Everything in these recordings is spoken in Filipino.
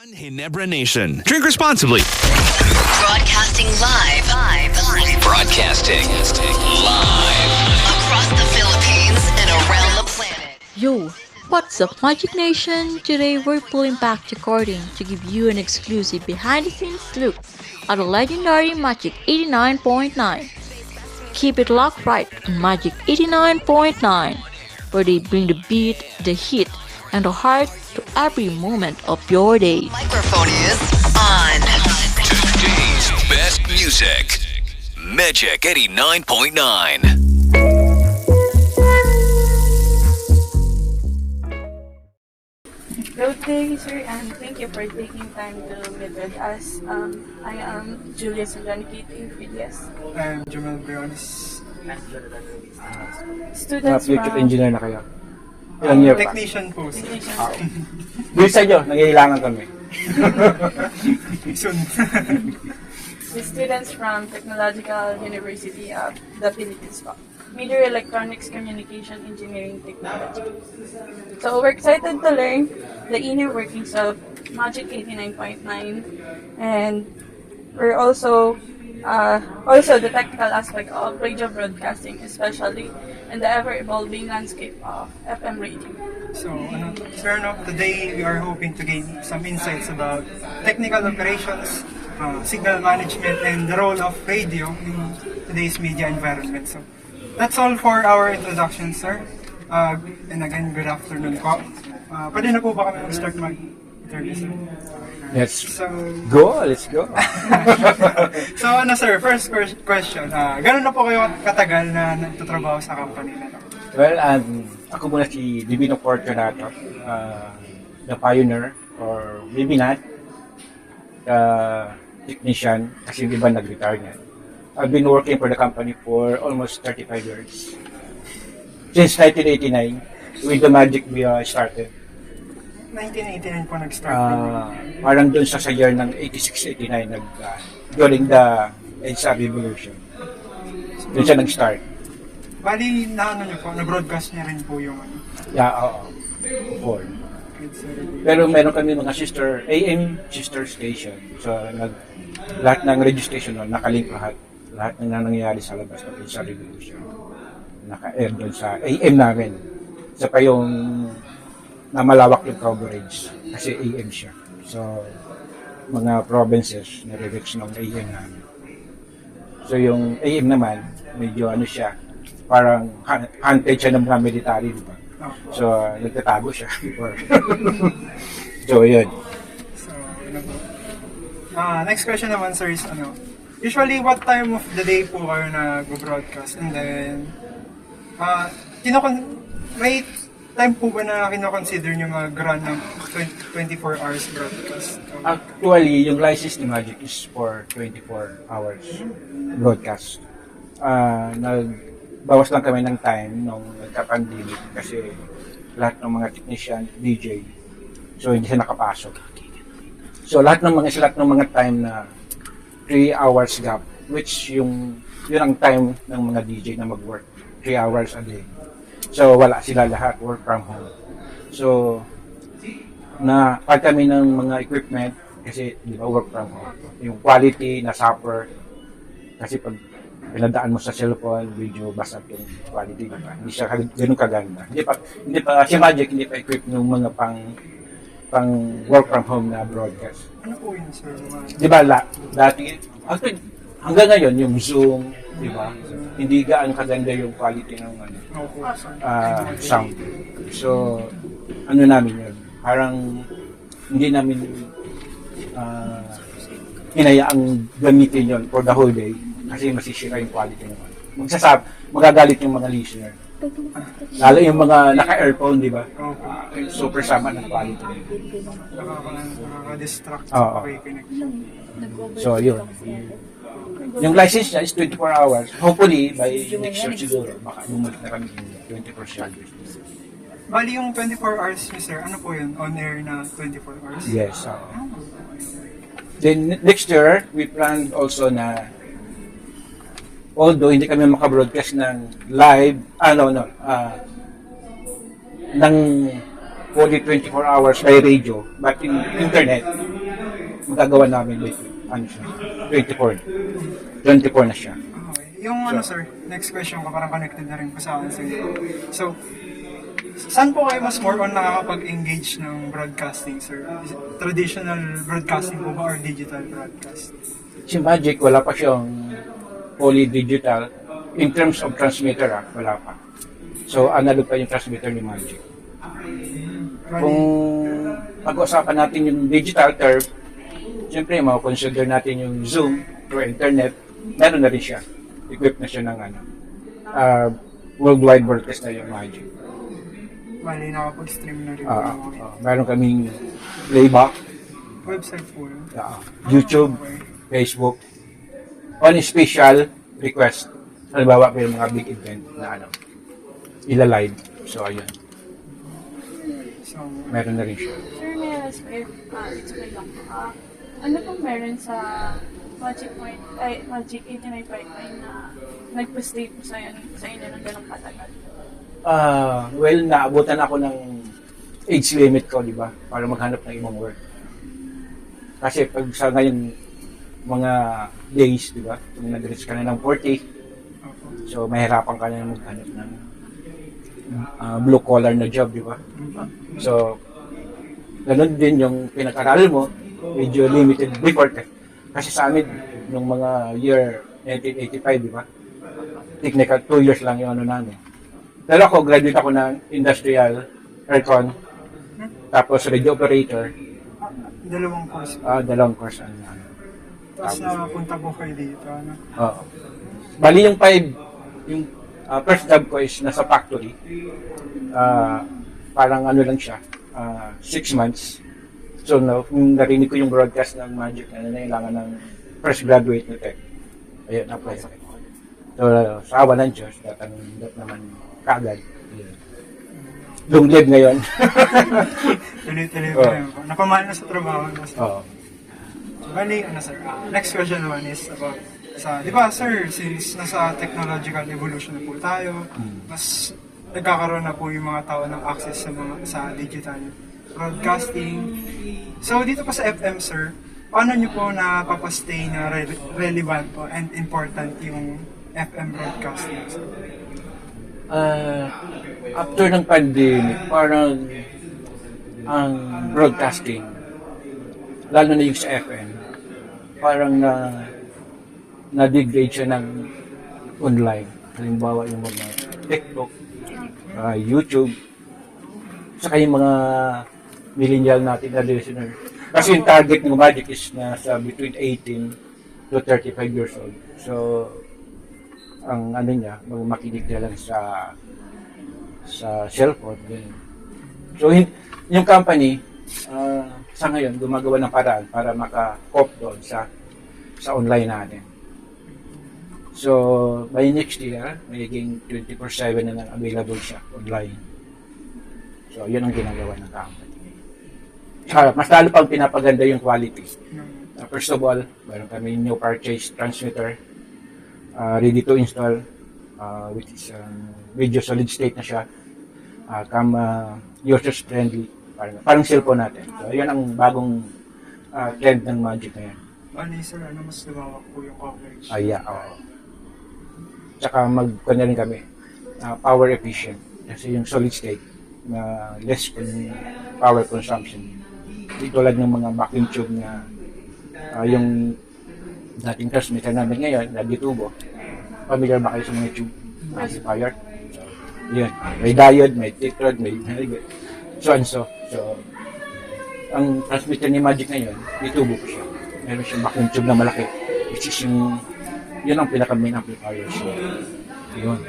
One Hinebra Nation. Drink responsibly. Broadcasting live. Broadcasting live Across the Philippines and around the planet. Yo, what's up, Magic Nation? Today we're pulling back recording to give you an exclusive behind-the-scenes look at the legendary Magic 89.9. Keep it locked right on Magic 89.9, where they bring the beat, the heat, and the heart to every moment of your day. Microphone is on. today's best music. Magic 89.9. Good day, sir, and thank you for taking time to meet with us. I am Julius Ulanquiti, PDS. I'm Jamal Briones. Students Electrical from engineer na kayo. Ilang year pa? Technician po. Bisa nyo, nangyayilangan kami. Soon. the students from Technological University of the Philippines po. Major Electronics Communication Engineering Technology. So we're excited to learn the inner workings of Magic 89.9, and we're also the technical aspect of radio broadcasting, especially in the ever-evolving landscape of FM radio. So, sir, today we are hoping to gain some insights about technical operations, signal management, and the role of radio in today's media environment. So, that's all for our introduction, sir. And again, good afternoon po. Pwede na po ba kami mag-start mag-interview, sir? Let's So, let's go. so sir, first question. Gano'n na po kayo katagal na nagtatrabaho sa company na to? Well, ako muna si Divino Fortunato, the pioneer, or maybe not, technician, kasi yung iba nag-retire niya. I've been working for the company for almost 35 years. Since 1989, with the Magic we started. 1989 po nag-start. Parang dun sa year ng 86-89, during the EDSA revolution. Dun siya nag-start. Bali, niyo po, na-broadcast niya rin po yung Yeah, oo. Before. Pero meron kami mga AM sister station. So, lahat ng radio station nun, nakalink lahat. Lahat ng nangyayari sa labas ng EDSA revolution. Naka-air doon sa AM namin. Isa pa yung na malawak yung coverage kasi AM siya. So, mga provinces nare-reach ng AM namin. So, yung AM naman, medyo siya, parang hunted siya ng mga military, di ba? So, nagtatago siya before. So, yun. So, next question naman, sir, is usually what time of the day po kayo nag-broadcast? And then, may time po ba na kino-consider nyo mag-run ng 24 hours broadcast? Actually, yung license ni Magic is for 24 hours broadcast. Nagbawas lang kami ng time nung nagka-pandemic kasi lahat ng mga technician, DJ, so hindi siya nakapasok. So lahat ng mga time na 3 hours gap, which yun ang time ng mga DJ na mag-work, 3 hours a day. So, wala sila lahat, work from home. So, pag kami ng mga equipment, kasi, di ba, work from home. Yung quality na suffer, kasi pag pinadaan mo sa cellphone, video, basta yung quality, di ba? Hindi siya ganun kaganda. Hindi pa, si Magic, hindi pa equip ng mga pang work from home na broadcast. Ano po yun, sir? Di ba, dati, hanggang ngayon, yung Zoom, di ba? Hindi gaano kaganda yung quality ng sound. So, namin yun? Parang hindi namin hinayaang gamitin yun for the whole day kasi masisira yung quality naman. Magagalit yung mga listener. Lalo yung mga naka-earphone, di ba? Super sama ng quality. Nakaka-distract Oo. sa connection. So, yun. Yung license niya is 24 hours. Hopefully, by next year siguro, baka bumalik na kami in 24 hours. Bali yung 24 hours niyo, sir, ano po yun? On-air na 24 hours? Yes. Then, next year, we planned also na although hindi kami makabroadcast ng live, ng fully 24 hours by radio, but in internet, magagawa namin with, ano siya, 24 na siya. Okay. Yung ano sir, next question ko, parang connected na rin po sa akin sir. So, saan po kayo mas more on nakakapag-engage ng broadcasting sir? Is it traditional broadcasting po ba or digital broadcast? Si Magic, wala pa siyang fully digital. In terms of transmitter, wala pa. So, analog pa yung transmitter ni Magic. Kung pag-usapan natin yung digital term, siyempre, consider natin yung Zoom through internet, meron na rin siya. Equipped na siya ng worldwide broadcast na yung Magic. Bali, nakapag-stream na rin. Meron kaming playback, Website po yun. YouTube, Facebook, on special request. Halimbawa, may mga big event na ila-live. So, ayun. So, Meron na rin siya. Sir, may alas ko explain lang. Ano pong meron sa Magic 89.9 na nagpa-stay po sa inyo ng ganong katagal? Well, naabutan ako ng age limit ko, di ba? Para maghanap ng ibang work. Kasi pag sa ngayon, mga days, di ba? Kung nag-reach ka na ng 40, so mahirapan ka na maghanap ng blue collar na job, di ba? So, ganun din yung pinag-aral mo, medyo limited before. Kasi sa amin, nung mga year 1985, di ba? Technical, 2 years lang yung namin. Pero ako, graduate ako ng industrial, aircon, tapos radio operator. dalawang course. Dalawang course. Tapos napunta po kayo dito. Ano? Oo. Bali yung 5, yung first job ko is nasa factory. Parang ano lang siya, 6 months. So, nung narinig ko yung broadcast ng Magic na nailangan ng fresh graduate na tech. Ayun, apply ako. So, sa awa ng Diyos, tatanggap naman kaagad. Long live ngayon. Tuloy-tuloy pa rin po. Napamahal na sa trabaho. Oo. Bali, ano sir, next question naman is about di ba sir, since nasa technological evolution na po tayo, mas nagkakaroon na po yung mga tao ng access sa digital broadcasting. So dito pa sa FM sir, paano nyo po napapastay na relevant po and important yung FM broadcasting sir? After ng pandemic, parang ang broadcasting, lalo na yung sa FM, parang na-degrade siya ng online. Halimbawa yung mga TikTok, YouTube, saka yung mga millennial natin na listener. Kasi yung target ng Magic is nasa between 18 to 35 years old. So, ang ano niya, makinig niya lang sa cellphone. Ganun. So, yung company, sa ngayon, gumagawa ng paraan para maka-cope doon sa online natin. So, by next year, magiging 24/7 na lang available siya online. So, yun ang ginagawa ng company. Saka, mas lalo pang pinapaganda yung quality. First of all, meron kami new purchase transmitter, ready to install, which is video solid state na siya. Users friendly, parang cellphone natin. So, yun ang bagong trend ng Magic na yan. Bali sir, mas lumawak po yung coverage? Oo. Tsaka magkanya rin kami, power efficient. Kasi yung solid state, na less power consumption. Di tulad ng mga vacuum tube na yung dating transmitter namin ngayon, nagitubo. Familiar ba kayo sa mga tube amplifier? So, yun. May diode, may tetrod, may so and so. So, ang transmitter ni Magic ngayon, ditubo ko siya. Meron siyang vacuum tube na malaki. Which is yun ang pinaka-main amplifier. So, yun.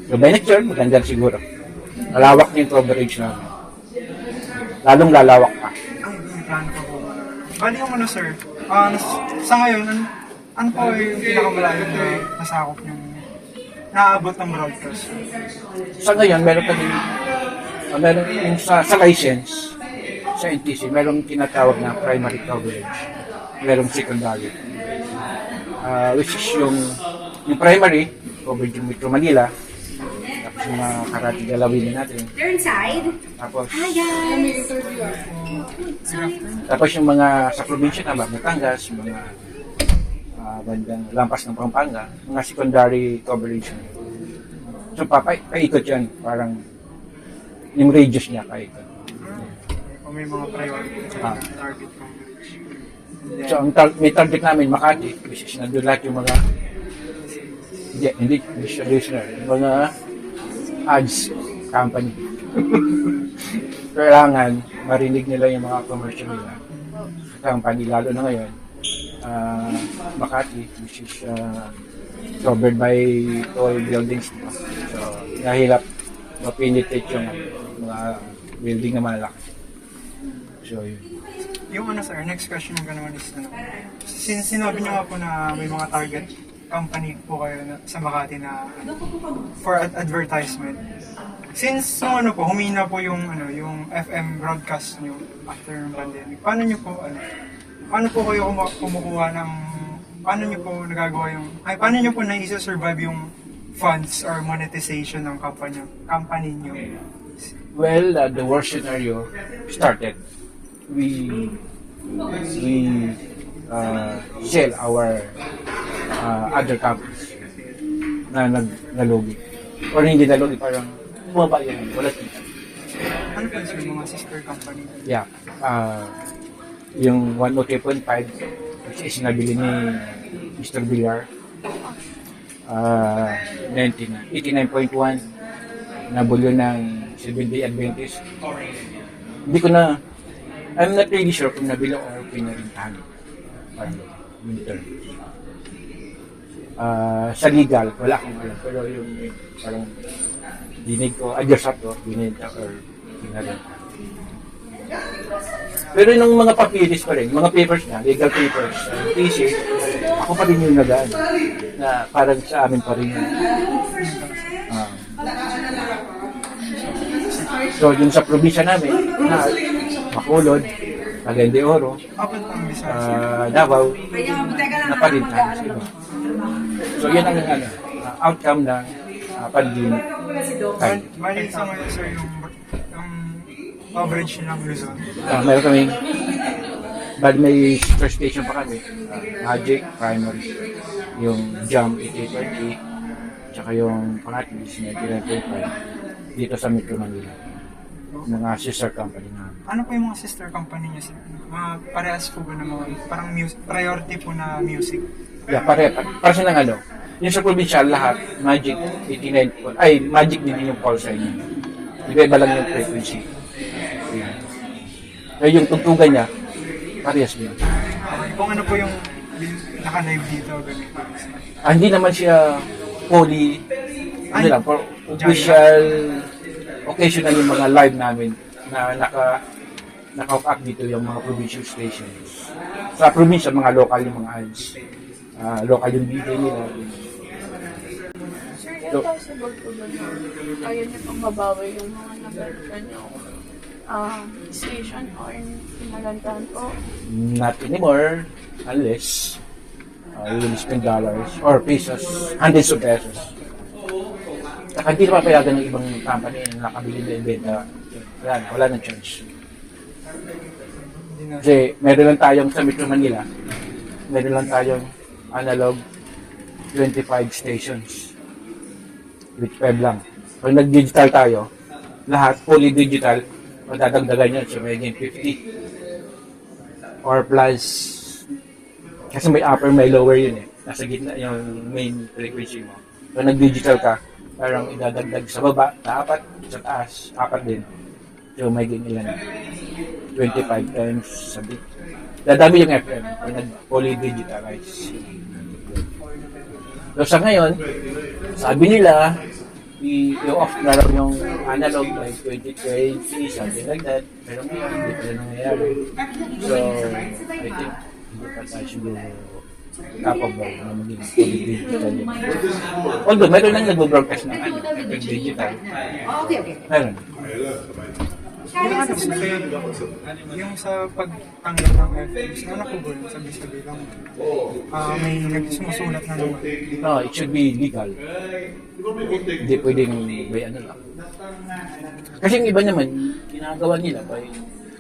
So, by next year, maganda siguro. Malawak na yung coverage namin. Lalong lalawak pa. May plano pa po. Bali yung sir, sa ngayon, ano po yung pinakamalayo na nasakop yung naaabot ng broadcast? Sa ngayon, meron yung sa license, sa NTC, meron tinatawag na primary coverage. Meron secondary. Which is yung primary, coverage yung Metro Manila, tapos yung mga karate galawin natin. They're inside. Tapos, Hi guys. tapos yung mga sa probinsya na Batangas, yung mga bandang lampas ng Pampanga, mga secondary coverage. So, paikot yan. Parang yung radius niya kaikot. Kung may mga priority Ah. target coverage. And then, So, may target namin, Makati, which is nandun lahat yung mga hindi siya listener, yung mga ads company. Kailangan marinig nila yung mga commercial nila. Company, lalo na ngayon, Makati, which is covered by tall buildings. So, nahilap mapinitate yung mga building na malaki. So, yun. yung ano sir, next question ko naman is, since sinabi niyo nga po na may mga target company po kayo sa Makati na for advertisement. Since no, humina po yung yung FM broadcast niyo after ng pandemic. Paano niyo po kayo kumukuha ng paano niyo po nagagawa paano niyo po na-survive yung funds or monetization ng company niyo? Well, the worst scenario started. We sell our other companies na nalugi. Or hindi nalugi, parang bumaba yan, wala kita. Ano po yung mga sister company? Yeah. Yung 103.5, which is nabili ni Mr. Villar. 89.1, nabulyo ng 7-day Adventist. Hindi ko na, I'm not really sure kung nabili o pinarintahan. Parang winter. Sa legal, wala akong alam. Pero yung parang dinig ko, adjust ko, binenta or pinarintahan. Pero nung mga papilis pa rin, mga papers na, legal papers, thesis, ako pa rin yung nagaan. Na parang sa amin pa rin. So, yung sa probinsya namin, na Bacolod, Cagayan de Oro, Davao, naparintahan sa iba. So, yan ang outcome ng pandemic. Bali sa ngayon sir, yung coverage ng Luzon. Meron kami, bali may sister station pa kami, Magic, Primary, yung Jam 88.8, tsaka yung pangatlo is 99.5 dito sa Metro Manila. Mga sister company na. Ano po yung mga sister company niyo sir? Mga parehas po ba na mga parang priority po na music? Yeah, para silang yung sa probinsya lahat, Magic 89, Magic din yung call sign niya. Iba-iba lang yung frequency. Yeah. Pero yung tugtugan niya, parehas din. Kung ano po yung naka-live dito, ganito. Hindi naman siya fully, for official, occasional yung mga live namin na naka-hook up dito yung mga provincial stations. Sa probinsya, mga local yung mga ads. Local yung video nila. Sir, yan possible po ba na kaya niyo pang mabawi yung mga nabalikan niyo station or pinalantahan po? Not anymore, unless you will spend dollars or pesos, hundreds of pesos. Saka hindi naman payagan ng ibang company na nakabili na ibenta. Wala nang charge. Kasi meron lang tayong sa Metro Manila, meron lang tayong analog 25 stations with 5 lang. Pag nag-digital tayo, lahat fully digital, madadagdagan yan. So may 50 or plus, kasi may upper, may lower yun eh. Nasa gitna yung main frequency mo. Pag nag-digital ka, parang idadagdag sa baba, na 4, sa taas, 4 din. So may ilan 25 times sa bit. Dadami yung FM pag nag-fully digitalize. So sa ngayon, sabi nila, i-off na raw yung analog by 2020, something like that. Pero ngayon, hindi pa rin nangyayari. So, I think, hindi pa tayo siguro capable na maging fully digital yun. Although, meron lang nag-broadcast ng FM digital. Okay. Meron. yung ano sir, yung sa pagtanggap ng FMs, ano po ba yun? Sabi-sabi lang, may sumusulat na naman. No, it should be legal. Hindi pwedeng may ano lang. Kasi yung iba naman, ginagawa nila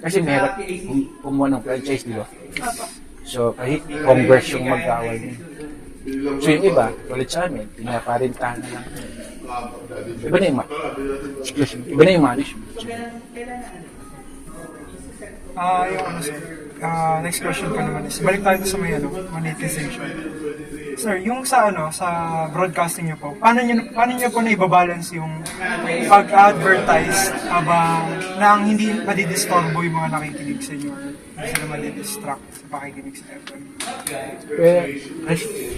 kasi mahirap kumuha ng franchise, di ba? So, kahit Congress yung mag-awal niya. So, yung iba, tulad sa amin, pinaparintahan na lang. Iba na yung iba na yung management. Yung ano sir, next question ko naman is, balik tayo sa may monetization. Sir, yung sa sa broadcasting niyo po, paano niyo po na i-balance yung pag-advertise habang nang hindi madidisturbo yung mga nakikinig sa inyo or hindi sila madidistract sa pakikinig sa FM?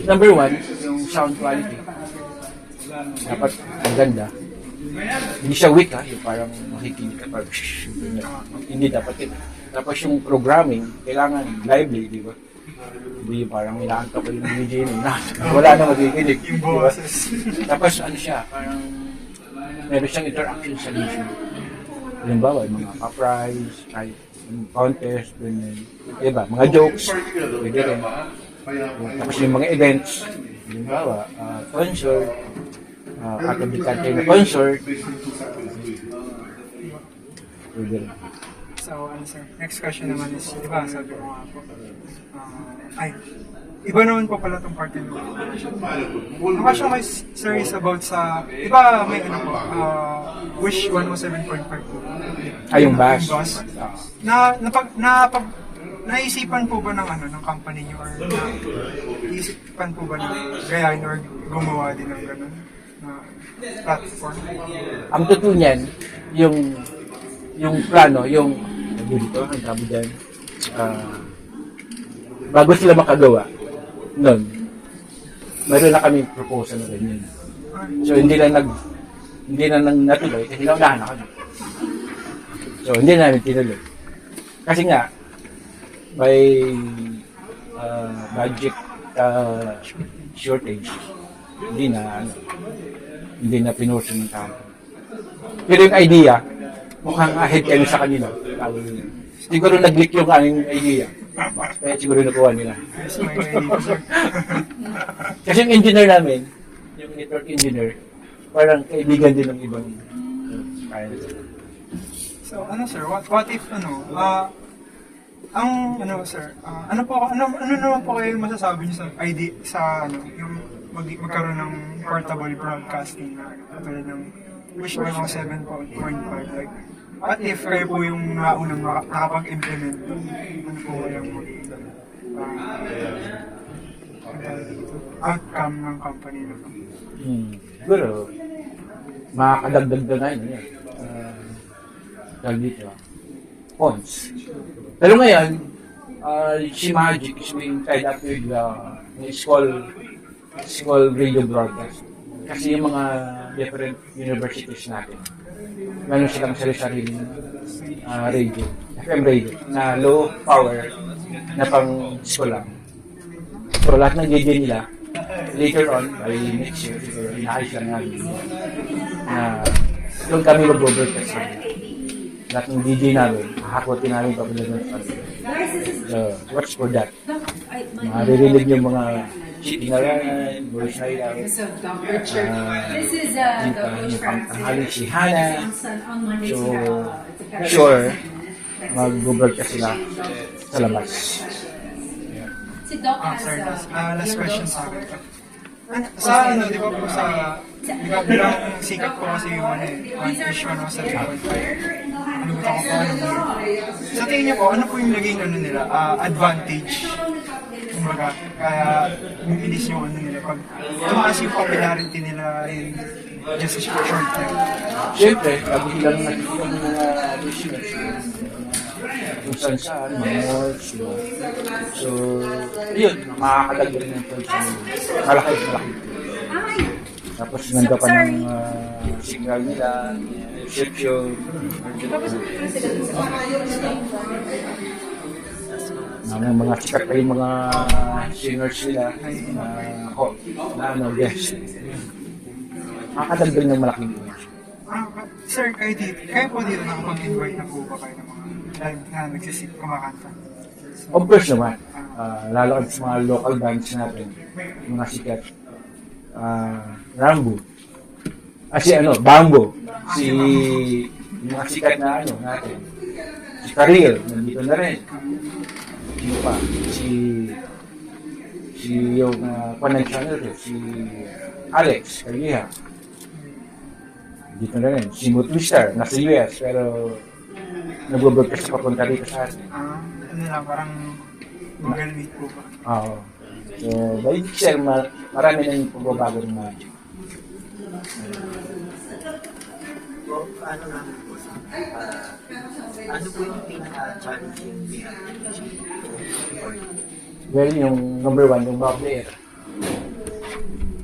Number one, yung sound quality. Dapat ang ganda. Hindi siya weak yung parang makikinig ka parang hindi dapat yun. Tapos yung programming, kailangan lively, di ba? Hindi yung parang inaantok ko yung DJ na wala na makikinig. Yung boses. Tapos ano siya, parang meron siyang interaction sa issue. Halimbawa, yung mga pa-prize, kahit yung contest, ganyan. Diba? Mga jokes, pwede rin. Tapos yung mga events, halimbawa, concert, katabi-kantay na concert, pwede rin. So, sir, next question naman is, di ba, sabi ko nga po, iba naman po pala itong part ng ang question ko sir, is about sa, di ba may Wish 107.5 po? Yung bus. Naisipan po ba ng company niyo or naisipan po ba ng gayahin or gumawa din ng gano'n na platform? Ang totoo niyan, yung plano, yung dito, ang sabi dyan, bago sila makagawa, noon, meron na kami proposal na ganyan. So, hindi na natuloy, kasi naunahan na kami. So, hindi na namin tinuloy. Kasi nga, by budget shortage, hindi na pinuso ng tao. Pero yung idea, mukhang ahead kami sa kanila. Siguro nag-leak yung aming idea. Kaya siguro nakuha nila. Kasi yung engineer namin, yung network engineer, parang kaibigan din ng ibang kaya nila. So, sir, what if, sir, ano naman po kayo masasabi niyo sa idea, yung magkaroon ng portable broadcasting na katulad ng Wish 107.5, like, what if kayo po yung naunang nakapag-implement, ano po yung outcome ng company na po? Siguro, makakadagdag na yun. Dahil dito, points. Pero ngayon, si Magic is being tied up with the school radio broadcast. Kasi yung mga different universities natin, meron silang sarili-sarili radio, FM radio, na low power, na pang school lang. So lahat ng DJ nila, later on, by next year, siguro, inaayos lang namin na doon kami mag-broadcast namin. Lahat ng DJ namin, hahakotin namin pagdating ng kanila. So, watch for that. Maririnig yung mga City na rin, Boris Naila, yung pangtanghali si Hana. So, sure, mag-broadcast sila sa labas. Sorry, last question sa akin. Sa di ba po bilang sikat po kasi yung Wish 107.5. Ano sa tingin niyo po, ano po yung naging nila, advantage? Kumbaga, kaya bilis yung nila pag tumaas yung popularity nila in just a short time. Siyempre, lagi silang nakikita ng mga listeners. Kung saan, mga malls, so, yun, makakadagdag ng consumer. Malaki. Tapos nanda pa ng signal nila, reception. Mga sikat pa yung mga singers nila na guest. Makakadagdag ng malaking consumer. Sir, kayo po dito nakapag-invite na po ba kayo ng mga live na nagsisip kumakanta? Of course naman, lalo at sa mga local bands natin, mga sikat, Rambo, Bambo, yung mga sikat na natin, si Karil, nandito na rin, sino pa, si yung channel ko, si Alex Kaliha, dito na rin, si Mutwister, nasa US, pero nag-broadcast papunta dito sa atin. Ano lang, parang Google Meet po ba? Oo. So, by sir, marami na yung pagbabago ng Magic. Ano namin po sa ano po yung pinaka-challenging Well, yung number one, yung back player.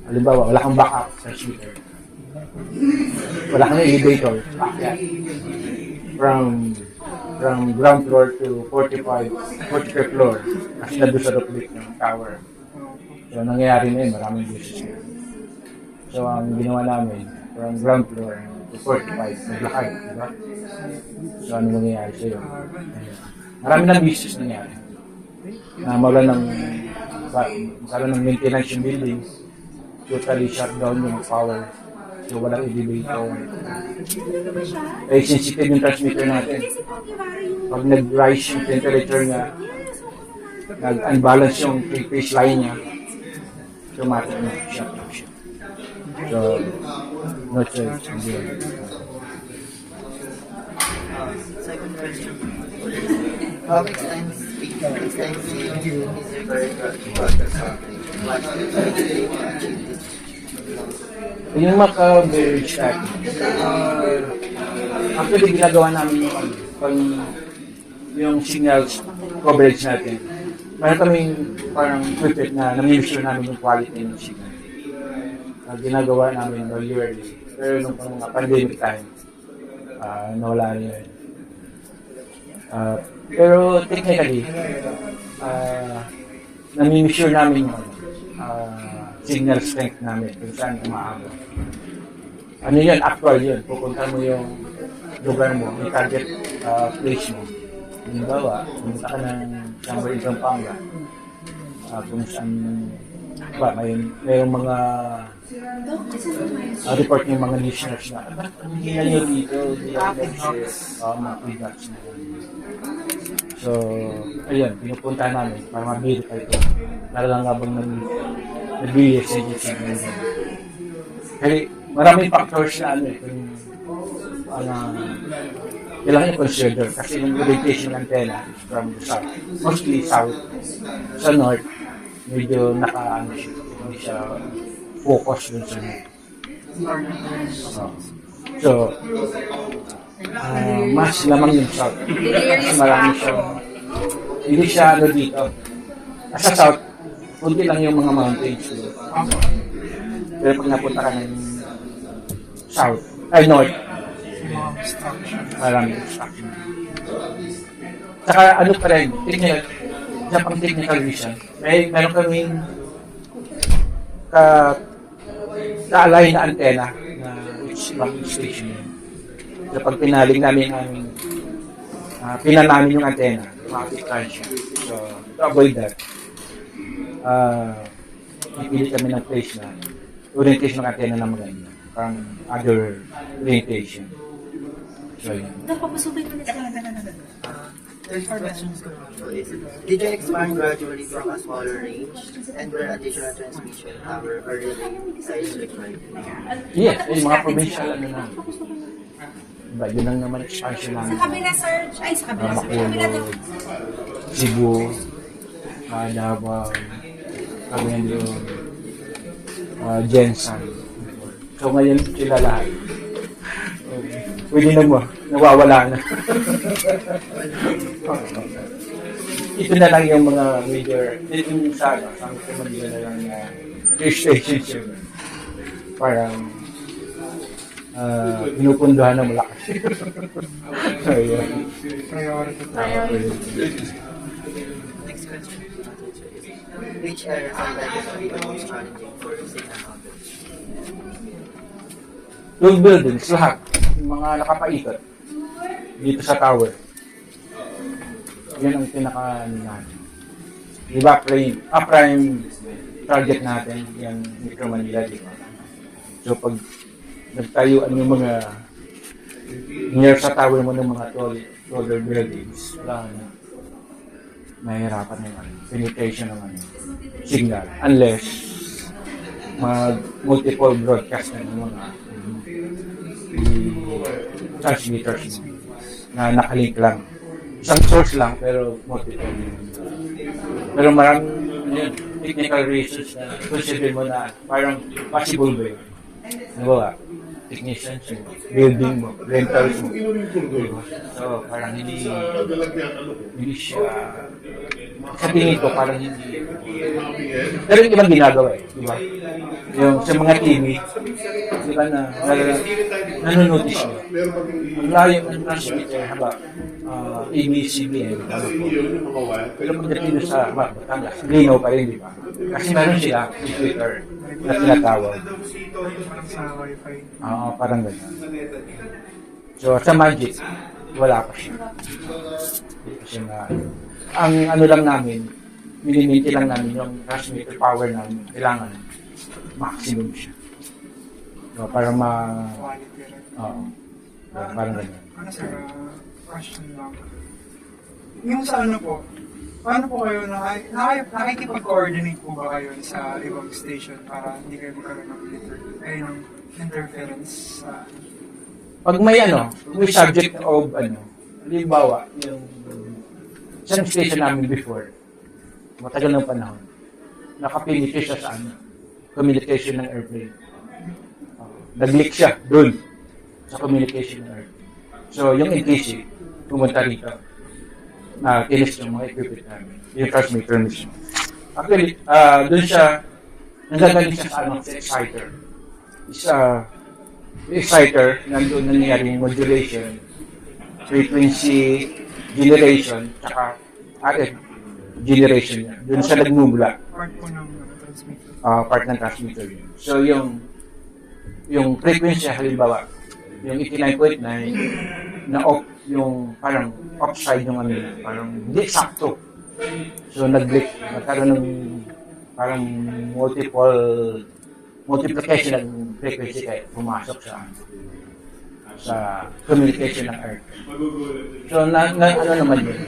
Halimbawa, wala kang backup sa shooter. Wala kang elevator. Backyard. From ground floor to 45th floor. Kasi nandun sa roof ng tower. So, nangyayari na yun, maraming beses na. So, ang ginawa namin, from ground floor to 45, naglakad, di ba? So, ano nangyayari sa'yo? Marami ng beses nangyayari. Na magkaroon ng maintenance yung building, totally shut down yung power. So, walang elevator. Sensitive yung transmitter natin. Pag nag-rise yung temperature niya, nag-unbalance yung phase line niya, automatic na shut down siya. So, no choice. second question. How extensive is your current something? What do you do to achieve this? Yung maka-beverage natin, actually ginagawa namin yung signals coverage natin. Meron kaming parang equipment na nami-measure namin yung quality ng signal. Ginagawa namin yearly. Pero nung mga pandemic time, nawala rin yun. Pero technically, nami-measure namin yung signal strength namin kung saan umaabot. Ano yun? Actual yun. Pupunta mo yung lugar mo, yung target place mo. Halimbawa, pumunta ka ng Chamber in Pampanga. Kung saan, mayroong mga report ng mga listeners na, hingay nyo dito, mga feedbacks na. So, ayun, pinupunta namin para ma-verify ito. Talagang habang nag-BS sa signal. Kasi maraming factors na kailangan i-consider kasi yung orientation ng antenna is from the south. Mostly south. Sa north, medyo hindi siya focus dun sa north. So, mas lamang yung south. Kasi marami siyang, hindi siya dito. Sa south, kunti lang yung mga mountains. Pero pag napunta ka ng south, north, maraming obstruction. Saka ano pa rin, technical reason. Meron kaming ka-align na antena na which backing station yun. So pag pinaling namin namin yung antena, makakita siya. So to avoid that, ipili kami ng place na orientation ng antena na maganda. Parang other orientation. So yun. There's four questions coming up. Did you expand gradually from a smaller range and where additional transmission power or relay is required? Yes, mga provincial na. Diba, yun lang naman expansion namin. Sa kabila, sir. Ay, sa kabila. Sa kabila daw. Cebu, Davao, Cagayan, Jensen. So ngayon sila lahat. Pwede na nawawala na. Ito na lang yung mga major, ito yung sana, sa Manila na lang na stations yun. Parang pinupunduhan na malakas. Ayun. Priority. Next question. Which areas are likely to be the most challenging for signal coverage? Yung buildings, lahat. yung mga nakapaikot dito sa tower. Yan ang pinaka natin. Diba, prime target natin, yung Metro Manila, diba? So, pag nagtayuan yung mga near sa tower mo ng mga taller buildings, wala na. Mahirapan naman. Penetration naman. Signal. Unless multiple broadcast ng mga transmitters na nakalink lang. Isang source lang, pero multiple. Pero maraming technical reasons na consider mo na parang possible ba yun. Ano ba? Technicians mo, building mo, rentals mo. So, parang hindi siya, sa tingin ko, parang hindi. Pero yung ibang ginagawa eh, di ba? Yung sa mga TV, di ba na nanonotice nyo. Ang layo ng transmitter, haba, ABCBN, pero pagdating sa Batangas, linaw pa rin, di ba? Kasi meron sila yung Twitter na tinatawag. Sa wifi. Oo, parang ganyan. So, sa Magic, wala pa siya. Kasi na, ang ano lang namin, miniminti lang namin yung transmitter power namin. Kailangan maximum siya. So, para Quality rin. Oo. So, parang ganyan. Ano sir, question lang. Yung sa ano po, paano po kayo nakikipag-coordinate po ba kayo sa ibang station para hindi kayo magkaroon ng interference sa Pag may subject of halimbawa, yung isang station namin before, matagal ng panahon, nakapiniti siya sa communication ng airplane. Nag-leak siya doon sa communication ng airplane. So, yung NTC, pumunta rito na tinis yung mga equipment namin, yung transmitter mismo. Actually, doon siya, nanggagaling siya sa sa exciter. Exciter, nandun nangyayari yung modulation, frequency, generation, tsaka generation niya. Doon siya nagmumula. part po ng transmitter? Part ng transmitter yun. So, yung frequency, halimbawa, yung 89.9 na off, yung parang offside yung parang hindi sakto. So, nagkaroon ng parang multiplication ng frequency kaya pumasok sa communication ng Earth. So, ano naman yun?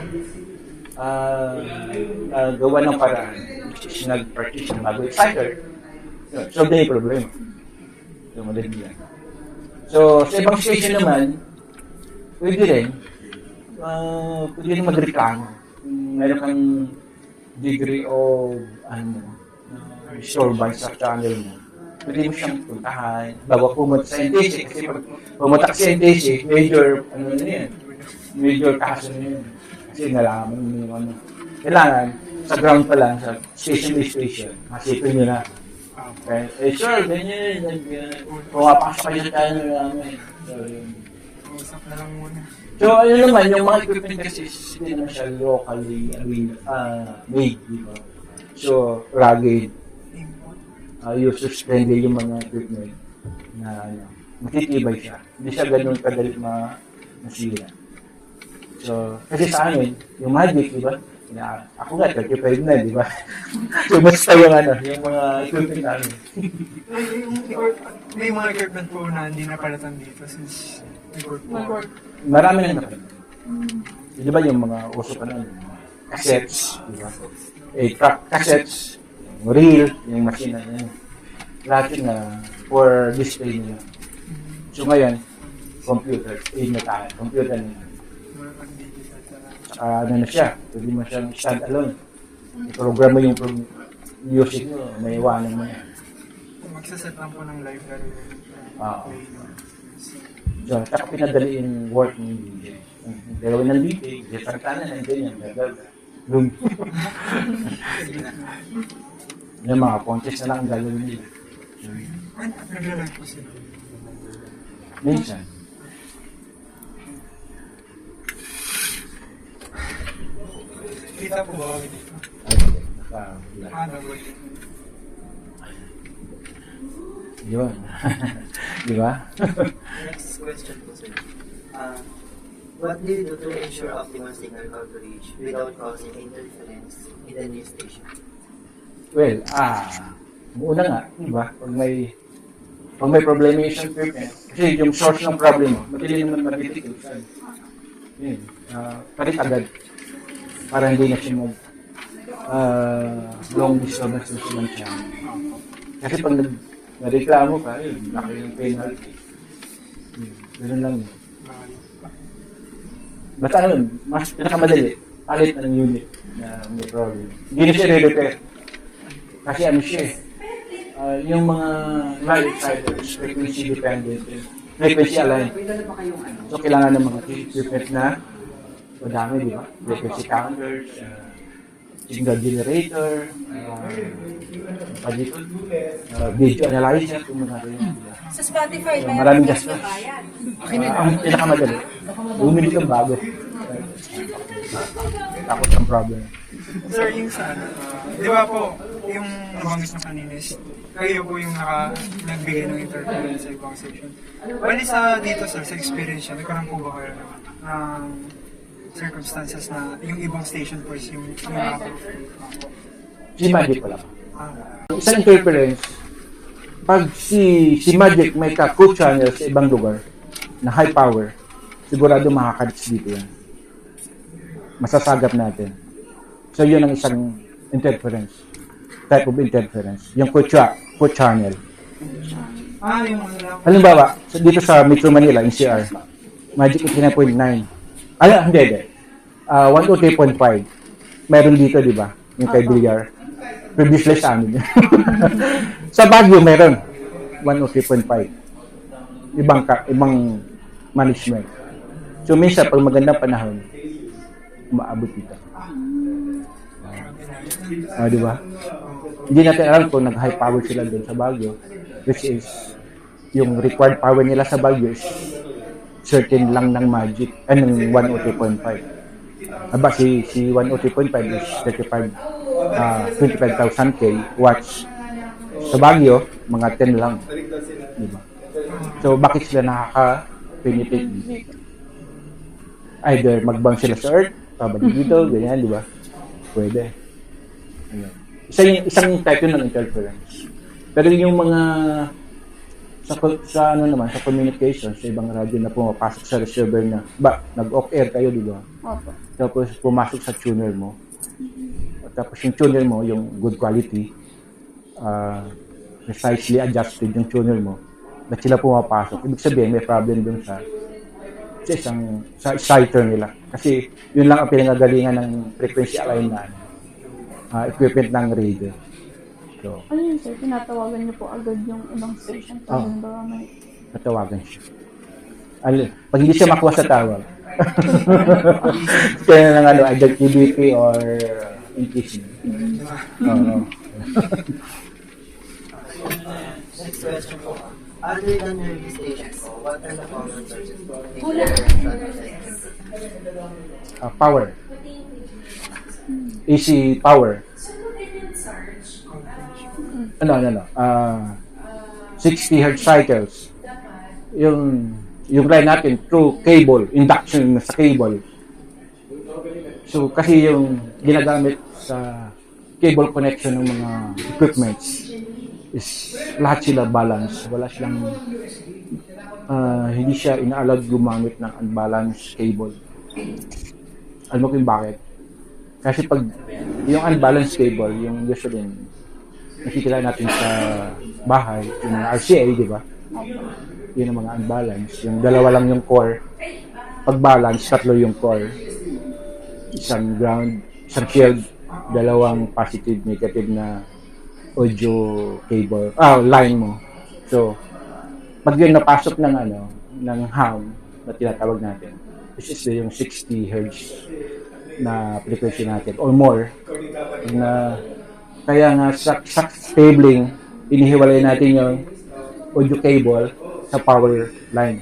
Gawa ng paraan, which is nag-partition, mag-exciter. So, may problema. So, madali yan. So, sa ibang station naman, pwede rin magreklamo. Meron kang degree of disturbance sa channel mo. Pwede mo siyang puntahan bago pumunta sa NTC. Kasi pag pumunta ka sa NTC, major kaso na yun. Kasi nalaman mo yung kailangan, sa ground pa lang, sa station by station, masipin nyo na. Okay. Sir, ganyan. Pumapasok kayo sa channel namin. So, yun. Usap na lang muna. So, ayun naman, yung mga equipment kasi hindi naman siya locally made, di ba? So, rugged. User-friendly yung mga equipment na matitibay siya. Hindi siya ganun kadali masira. So, kasi sa amin, yung Magic, di ba? Ako nga, 35 na, di ba? So, basta yung yung mga equipment namin. May mga equipment po na hindi napalatan dito since nag-work po. Marami na naman. Di ba yung mga uso pa na cassettes, di ba? Track cassettes, yung reel, yung machine na yun. Lahat yun na for display nila. So ngayon, computer, computer na yun. Saka na siya, pwede mo siyang stand-alone. I-program mo yung music mo, may iwanan mo yan. Magsaset lang po ng library. Oo. So, saka pinadali yung work ng DJ. Dalawin ng DJ, desartanan ng ganyan. Yung mga contest na lang ang gagawin nila. Nag-live po sila. Minsan. Kita po ba kami dito? Ay, Paano po? Yun. Di ba? Next question po, sir. What do you do to ensure optimal signal coverage without causing interference in the news station? Well, una nga, di ba? Pag may problema yung isang equipment, kasi yung source ng problem mo, madali naman mag-detect. Yun. Palit agad. Para hindi na siya long disturbance ng channel. Kasi pag nareklamo ka, laki yung penalty. Ganun lang yun. Basta ano, mas pinakamadali, palit ng unit na may problem. Hindi na siya re-repair. Kasi ano siya yung mga light exciters, frequency dependent, frequency aligned. So kailangan ng mga equipment na madami, di ba? Frequency counters, signal generator, video analyzer, kung mga rin. Sa Spotify, Maraming gastos. Ang pinakamadali. Bumili kang bago. Takot ang problem. Sir, yung sa di ba po, yung nabanggit na kanina is, kayo po yung nagbigay ng interference sa ibang section. Bali sa dito sir, sa experience nyo, nagkaroon po ba kayo ng circumstances na yung ibang station po is yung Si Magic wala pa. Isang interference, pag si Magic may ka-code channel sa ibang lugar na high power, sigurado makakadits dito yan. Masasagap natin. So yun ang isang interference. Type of interference. Yung code channel. Halimbawa, dito sa Metro Manila, NCR, Magic 89.9. Hindi. 103.5. Meron dito, di ba? Yung kay Villar. Previously sa amin. Sa Baguio, meron. 103.5. Ibang management. So, minsan, pag magandang panahon, umaabot dito. Di ba? Hindi natin alam kung nag-high power sila doon sa Baguio, which is, yung required power nila sa Baguio is certain lang ng Magic, ng 103.5. Aba, si 103.5 is 25,000 watts. Sa Baguio, mga 10 lang. Diba? So, bakit sila nakaka-penetrate dito? Either magbang sila sa Earth, pabalik dito, ganyan, di ba? Pwede. Ayan. Isang type yun ng interference. Pero yung mga sa communication, sa ibang radyo na pumapasok sa receiver na, nag-off-air kayo, di ba? Opo. Tapos pumasok sa tuner mo. Tapos yung tuner mo, yung good quality, precisely adjusted yung tuner mo, na sila pumapasok. Ibig sabihin, may problem dun sa exciter nila. Kasi yun lang ang pinangagalingan ng frequency aligned na equipment ng radio. So, Ano yun sir? Tinatawagan niyo po agad yung ibang station pag may... natawagan siya. Pag hindi siya makuha sa tawag, kaya lang either TBP or increasing. Next question po. Other than your stations, what are the common sources for Power. AC power. 60 Hz cycles. Yung line natin through cable, induction sa cable. So kasi yung ginagamit sa cable connection ng mga equipments is lahat sila balance. Wala silang hindi siya inaalad gumamit ng unbalanced cable. Alam mo kung bakit? Kasi pag yung unbalanced cable, yung usually nakikita natin sa bahay, yung mga RCA, di ba? Yun ang mga unbalanced. Yung dalawa lang yung core. Pag balance, tatlo yung core. Isang ground, isang shield, dalawang positive, negative na audio cable, line mo. So, pag yun napasok ng ham na tinatawag natin, this is yung 60 Hz na frequency natin or more. Na kaya nga sa cabling, inihiwalay natin yung audio cable sa power lines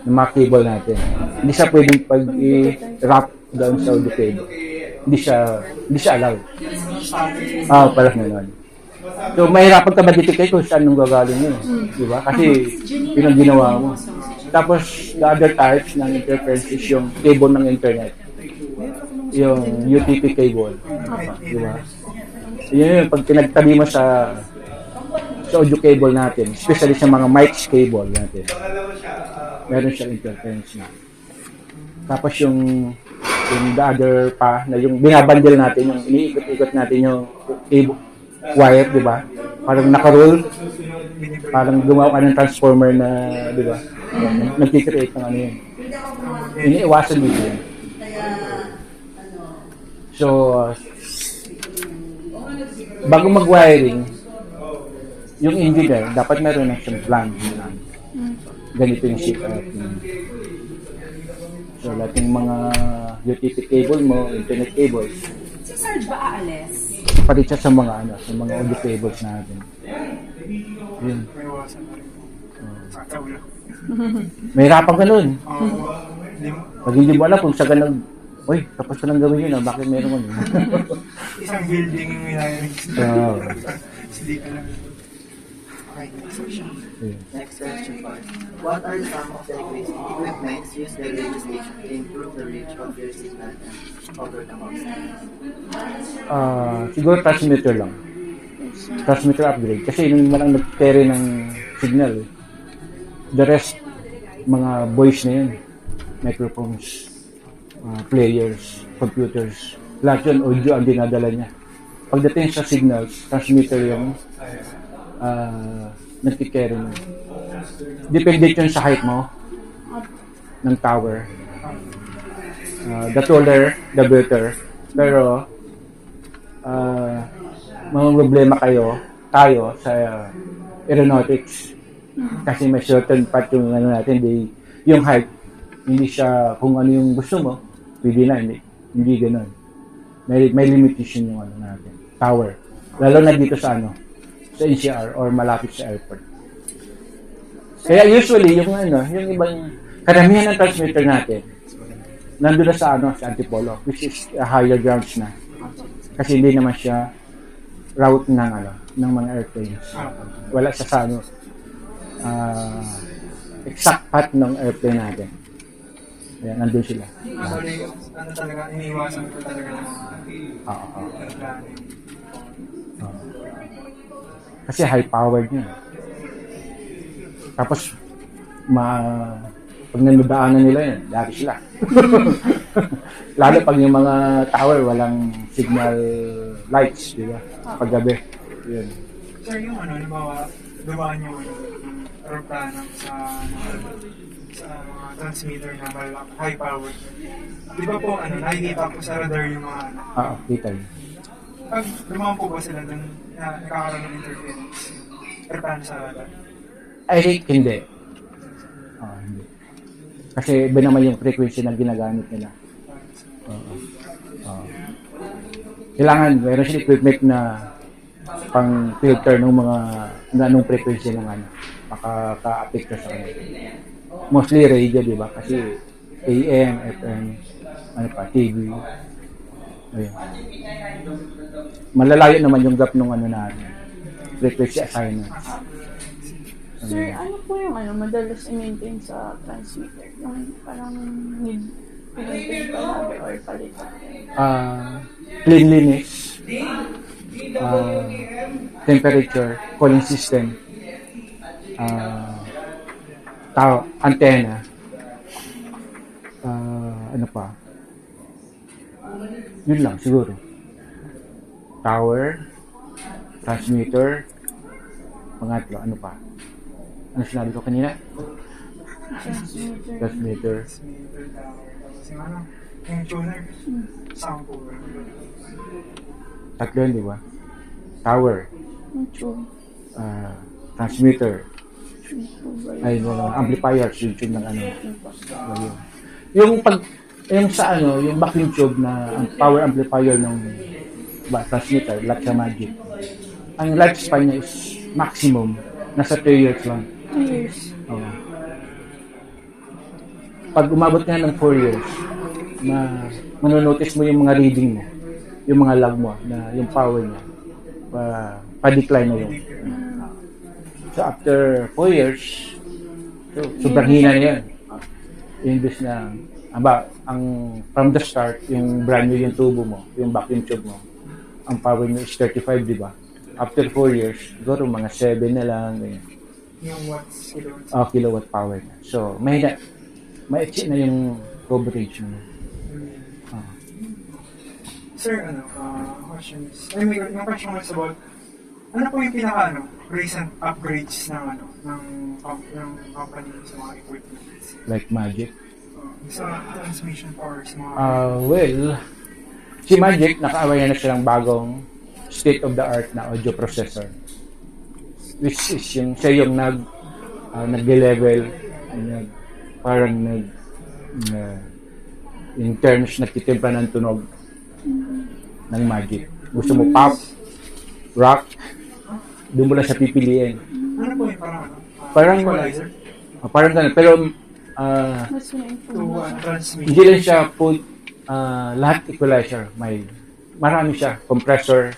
ng mga cable natin. Hindi siya pwedeng pag-wrap down sa audio cable. Hindi siya allowed. Parang gano'n. So, mahirapan ka ma-detect kung saan nung gagaling yun. Di ba? Kasi, yun ang ginawa mo. Tapos, the other types ng interference is yung cable ng internet. Yung UTP cable. Di ba? Yun, pag pinagtabi mo sa audio cable natin, especially sa mga mics cable natin, meron siyang interference na. Tapos yung the other pa, na yung binabundle natin, yung iniikot-ikot natin yung cable, wire, di ba? Parang naka-roll, parang gumawa ka ng transformer na, di ba? Nag-create ng ano yun. Iniiwasan mo yun. So, bago mag-wiring, yung engineer, dapat meron na siyang plan. Ganito yung setup. So, lahat yung mga UTP cable mo, internet cables, Si Sarge ba aalis? palit siya sa mga audio cables natin. Yun. May iwasan na rin po. Sa ulo. Mahirapan ka nun. Hindi mo. Pag hindi mo alam kung saan ka uy, tapos ka nang gawin yun, bakit meron ano? Isang building yung wiring. Oo. Hindi ka lang. Okay, next question. Next question po. What are some of the equipments used by radio station to improve the reach of your signal over the mouse? Siguro transmitter lang. Transmitter upgrade. Kasi yun yung lang nag-carry ng signal. The rest, mga voice na yun. Microphones, players, computers. Lahat yun, audio ang dinadala niya. Pagdating sa signals, transmitter yung nag-carry mo. Depende yun sa height mo ng tower. The taller, the better. Pero, mga problema tayo sa aeronautics. Kasi may certain part yung ano natin, yung height, hindi siya kung ano yung gusto mo, pwede na, hindi ganun. May limitation yung ano natin, tower. Lalo na dito sa sa NCR or malapit sa airport. Kaya usually, yung ibang karamihan ng transmitter natin, nandun na sa sa Antipolo, which is a higher grounds na. Kasi hindi naman siya route ng mga airplanes. Wala siya sa exact path ng airplane natin. Kaya nandun sila. Sorry, talaga, iniiwasan ko talaga ng Kasi high-powered niya. Tapos, pag nanudaanan nila yun, dati sila. Lalo pag yung mga tower, walang signal lights, di ba? Paggabi. Yun. Sir, yung halimbawa, dumaan yung aeroplano sa mga transmitter na high power. Di ba po, nakikita ko sa radar yung mga Kita yun. Pag dumaan po ba sila dun, nakakaroon ng interference? Aeroplano sa radar? I think hindi. Hindi. Kasi iba naman yung frequency na ginagamit nila. Kailangan, mayroon siya equipment na pang filter ng mga anong frequency ng makaka-apekto sa kanila. Mostly radio, di ba? Kasi AM, FM, TV. Ayun. Malalayo naman yung gap ng natin. Frequency assignments. Sir, ano po yung madalas i-maintain sa transmitter? Yung parang need i-maintain palagi or palitan? Cleanliness, temperature, cooling system, antenna, ano pa? Yun lang siguro. Tower, transmitter, pangatlo, ano pa? Ano sinabi ko kanina? Transmitter. Yung tuner, sound po. Tatlo yun, di ba? Tower, transmitter, ay mga amplifiers, yung tube ng yung yung backing tube na power amplifier ng transmitter, lahat sa Magic. Ang lifespan niya is maximum, nasa 3 years lang. 2 years. Pag umabot nga ng 4 years, manonotice mo yung mga reading mo, yung mga log mo, na yung power niya. pa-decline na yun. So after 4 years, so, sobrang hina na yan. Imbes na, ang from the start, yung brand new yung tubo mo, yung vacuum tube mo, ang power nyo is 35, di ba? After 4 years, siguro mga 7 na lang. Ganyan. Yung watts, kilowatts. Kilowatt power na. So, maiksi na yung coverage mo. Sir, question is, may question is about, ano po yung recent upgrades ng company sa mga equipment? Like Magic. Sa transmission power sa mga... Well, si Magic, naka-away na silang bagong state-of-the-art na audio processor. Which is yung siya yung nag-level, in terms nagtitimpla ng tunog ng Magic. Gusto mo pop, rock, doon mo lang siya pipiliin. Ano po yung Parang equalizer? Parang ganun. Pero Transmission. hindi lang siya full, lahat equalizer. Marami siya. Compressor,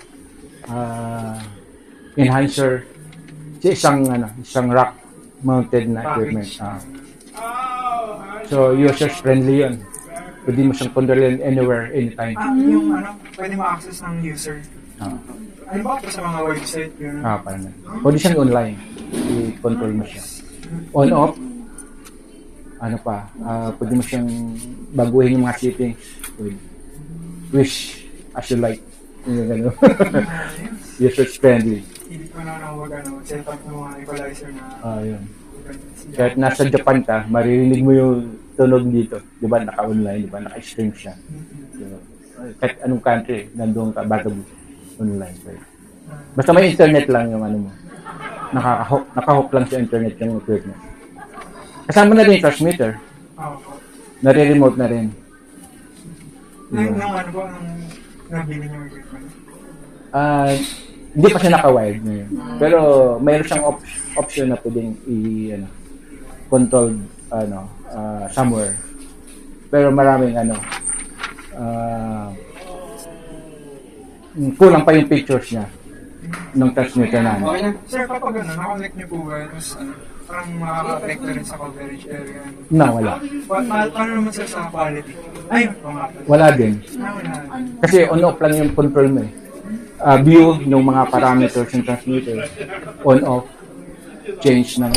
enhancer, isang rack mounted na equipment. So users friendly yun. Pwede mo siyang controlin anywhere, anytime. Yung pwede ma-access ng user. Ano ba ito sa mga website? Parang pwede siyang online. I-control mo siya. On-off, pwede mo siyang baguhin yung mga settings. Wish as you like. Yung gano'n. Users friendly. Hindi ko na set up ng mga equalizer na... Yun. Kahit nasa Japan ka, maririnig mo yung tunog dito. Di ba? Naka-online, di ba? Naka-stream siya. Diba? Kahit anong country, nandun ka, bago online. Basta may internet lang yung mo. Naka-hook lang sa internet yung equipment. Kasama na rin yung transmitter. Nare-remote na rin. Nung nabili niyo yung equipment? Hindi pa siya naka-wired ngayon. Pero mayroon siyang option na pwedeng control somewhere. Pero maraming kulang pa yung pictures niya ng transmitter namin. Sir, kapag naka-connect niyo po ba, tapos parang makaka-connect na rin sa coverage area? No, wala. Paano naman sir sa quality? Ay, wala din. Kasi on-off lang yung control mo eh. View ng mga parameters ng transmitter, on-off, change ng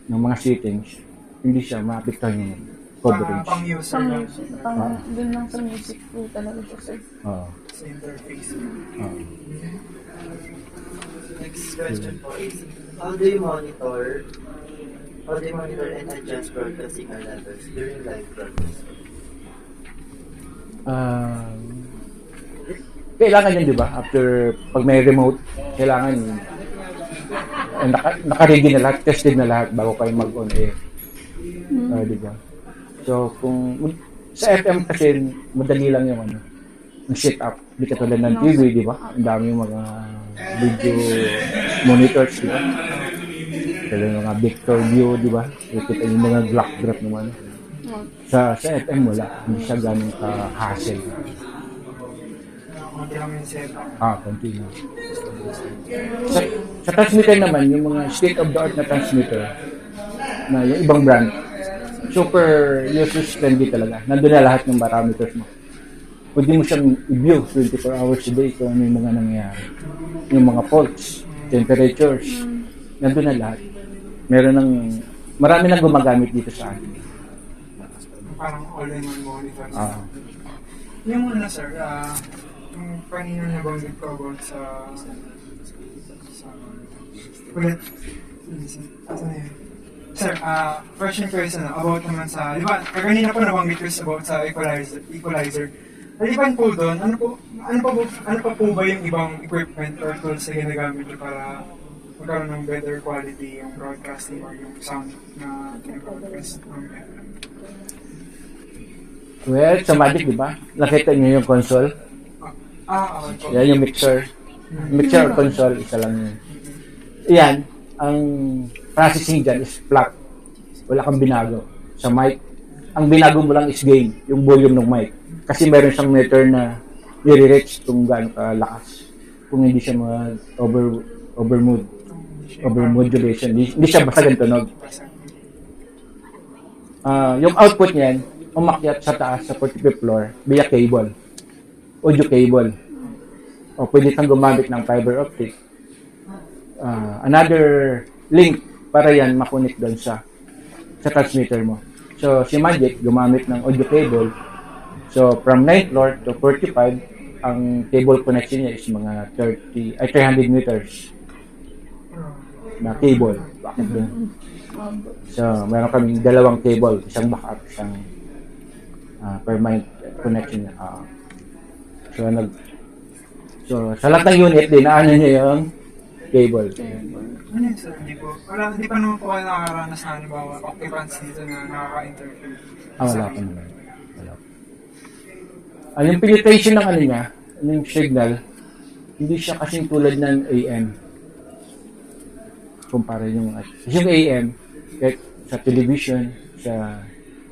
mga settings, hindi siya maapektuhan yung coverage. Pang-user lang. Dun lang sa music po talaga siya, sir. Sa interface. Next question po is, how do you monitor and adjust broadcast signal levels during live broadcast? Kailangan yun, di ba? After, pag may remote, kailangan yun. Naka-ready na lahat, tested na lahat bago kayo mag-on air. Di ba? So, kung sa FM kasi, madali lang yung yung setup. Hindi katulad ng TV, di ba? Ang dami yung mga video monitors, di ba? Kaya yung mga vector view, di ba? Kita yung mga black drop naman. Sa FM, wala. Hindi siya ganun ka-hassle. Konti lang yung setup. Konti lang. Sa transmitter naman, yung mga state-of-the-art na transmitter, na yung ibang brand, super user-friendly talaga. Nandun na lahat ng parameters mo. Pwede mo siyang i-view 24 hours a day kung ano yung mga nangyayari. Yung mga faults, temperatures, nandun na lahat. Marami nang gumagamit dito sa atin. Parang all-in-one monitor. Yung sir, yung kanina nabanggit ko about ulit. Sir, question ko is about naman sa, di ba, kanina po nabanggit ko about sa equalizer. Maliban po doon, ano pa po ba yung ibang equipment or tools na ginagamit nyo para magkaroon ng better quality yung broadcasting or yung sound na kinabroadcast ng FM? Well, sa Magic, di ba? Nakita niyo yung console? Yan yung mixer. Mixer or console, isa lang yun. Yan, ang processing dyan is flat. Wala kang binago. Sa mic, ang binago mo lang is gain, yung volume ng mic. Kasi meron siyang meter na nire-reach kung gaano kalakas kung hindi siya overmodulation, hindi siya basta ng tunog. Yung output niyan, umakyat sa taas sa 45th floor via cable, audio cable. O pwede kang gumamit ng fiber optic. Another link para yan makunik doon sa transmitter mo. So, si Magic gumamit ng audio cable. So, from 9th floor to 45, ang cable connection niya is mga 300 meters na cable. Bakit doon? So, meron kaming dalawang cable, isang backup, isang permanent connection. So, sa lahat ng unit, dinaanan niya yung cable. Ano yun, sir? Hindi pa naman po kayo nakakaranas na halimbawa occupants dito na nakaka-interfere. Wala pa naman. Wala. Yung penetration ng ano niya, yung signal, hindi siya kasing tulad ng AM. Kumpara yung AM, kahit sa television, sa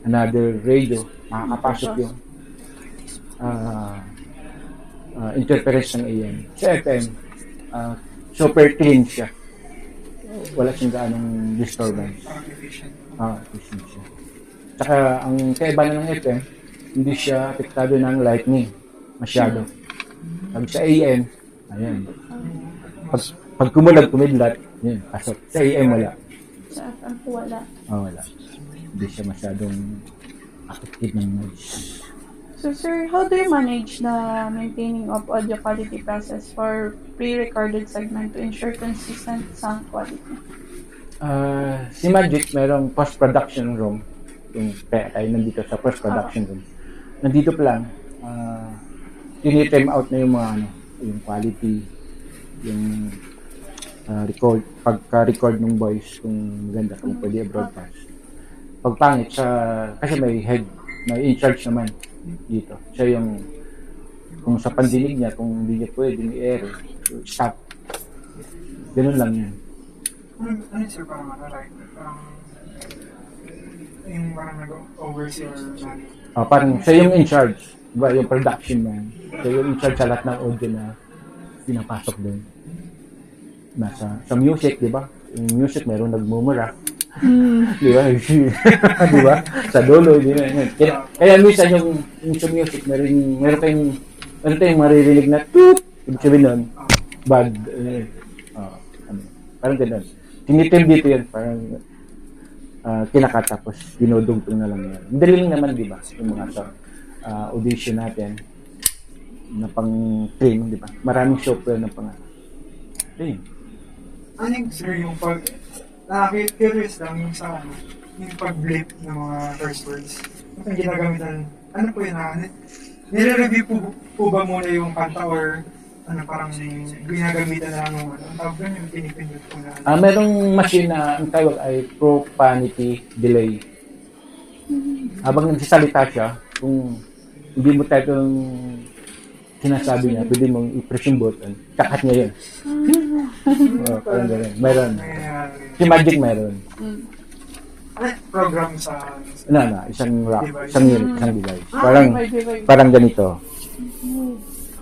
another radio, makakapasok yung interference ng AM. Sa FM, super clean siya. Wala siyang gaanong disturbance. Efficient siya. Saka, ang kaiba na ng FM, hindi siya apektado ng lightning masyado. Sabi sa AM, ayan. Pag kumidlat, yun, pasok. Sa AM, wala. Sa FM po wala. Wala. Hindi siya masyadong affected ng noise. So sir, how do you manage the maintaining of audio quality process for pre-recorded segment to ensure consistent sound quality? Si Magic, merong post-production room. Kaya tayo nandito sa post-production room. Nandito pa lang, tinitime out na yung mga yung quality, yung pagka-record ng voice, kung maganda, kung pwede broadcast. Pag pangit, kasi may head, may in-charge naman dito. Siya yung, kung sa pandinig niya, kung hindi niya pwede i-air, stop. Ganun lang yan. Ano sir, parang yung parang nag-oversee or parang siya yung in-charge. Diba, yung production man. Siya yung in-charge sa lahat ng audio na pinapasok doon. Sa music, di ba? Yung music, meron nagmumura. Di ba? Di ba? Sa dulo, di ba? Kaya minsan yung sa music, meron tayong maririnig na toot. Ibig sabihin nun, bad. Parang ganun. Tinitim dito yan. Parang kinakatapos, dinudugtong na lang yan. Madali lang naman, di ba? Yung mga sa audition natin na pang-train, di ba? Maraming software na pang-train. Ano yung, sir, yung curious lang yung sa yung pag-blip ng mga first words. Yung ginagamitan, ano po yun nire-review po ba muna yung kanta or parang ginagamitan na lang ang tawag doon yung pinipindot po na merong machine na ang tawag ay profanity delay. Habang nagsasalita siya, kung hindi mo tayo itong sinasabi niya, pwede mong i-press yung button, kakat niya yun. Parang gano'n. Mayroon. Si Magic mayroon. program sa isang rack, isang unit, isang device. Parang ganito.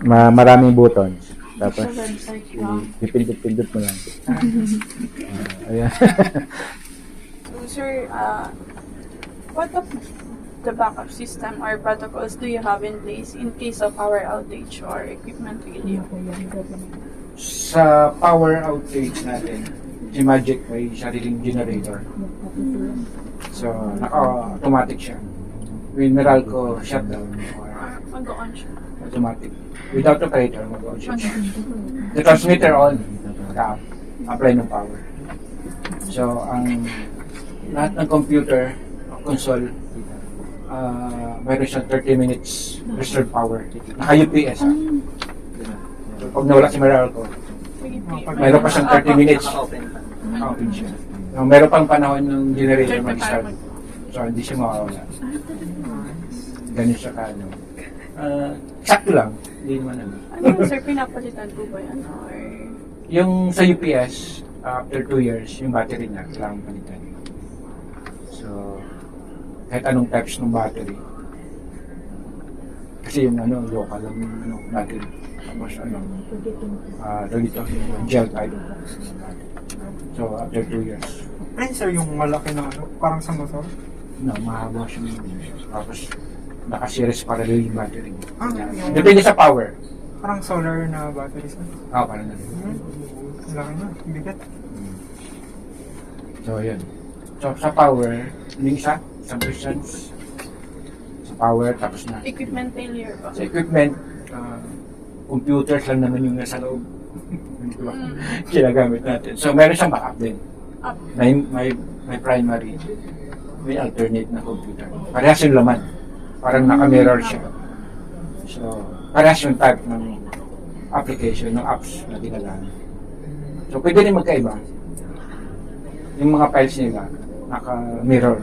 Maraming buttons. Tapos, pipindot-pindot mo lang. Ayan. So, sir, what of the backup system or protocols do you have in place in case of power outage or equipment failure? Sa power outage natin, si Magic may sariling generator. So, naka-automatic siya. When Meralco shutdown, Mag-on siya. automatic. Without operator, mag-on siya. The transmitter on, apply ng power. So, ang lahat ng computer, console, mayroon siyang 30 minutes reserve power. Naka-UPS. So, pag nawala si Meralco, mayroon pa siyang 30 minutes. Open siya. So, mayroon pang panahon ng generator mag-start. So, hindi siya mawawala. Ganun siya ka, sakto lang. Hindi naman ano. Ano sir, pinapalitan po ba yan? Or... Yung sa UPS, after 2 years, yung battery niya, kailangan palitan. So, kahit anong types ng battery. Kasi yung local lang yung battery. Tapos dito, gel type. So, after 2 years, Ayun sir, yung malaki na ano, parang sa motor. mahaba siya. Tapos, naka-series parallel yung battery. Yung Depende sa power. parang solar na battery sir. Parang na. Malaki na, bigat. So, yun. So, sa power, yung isang persons. Sa power, tapos na. Equipment failure ba? Sa equipment, computers lang naman yung nasa loob. Di ba? Kinagamit natin. So, meron siyang backup din. May primary, may alternate na computer. Parehas yung laman. Parang naka-mirror siya. So, parehas yung type ng application, ng apps na ginagamit. So, pwede rin magkaiba. Yung mga files nila, naka-mirror.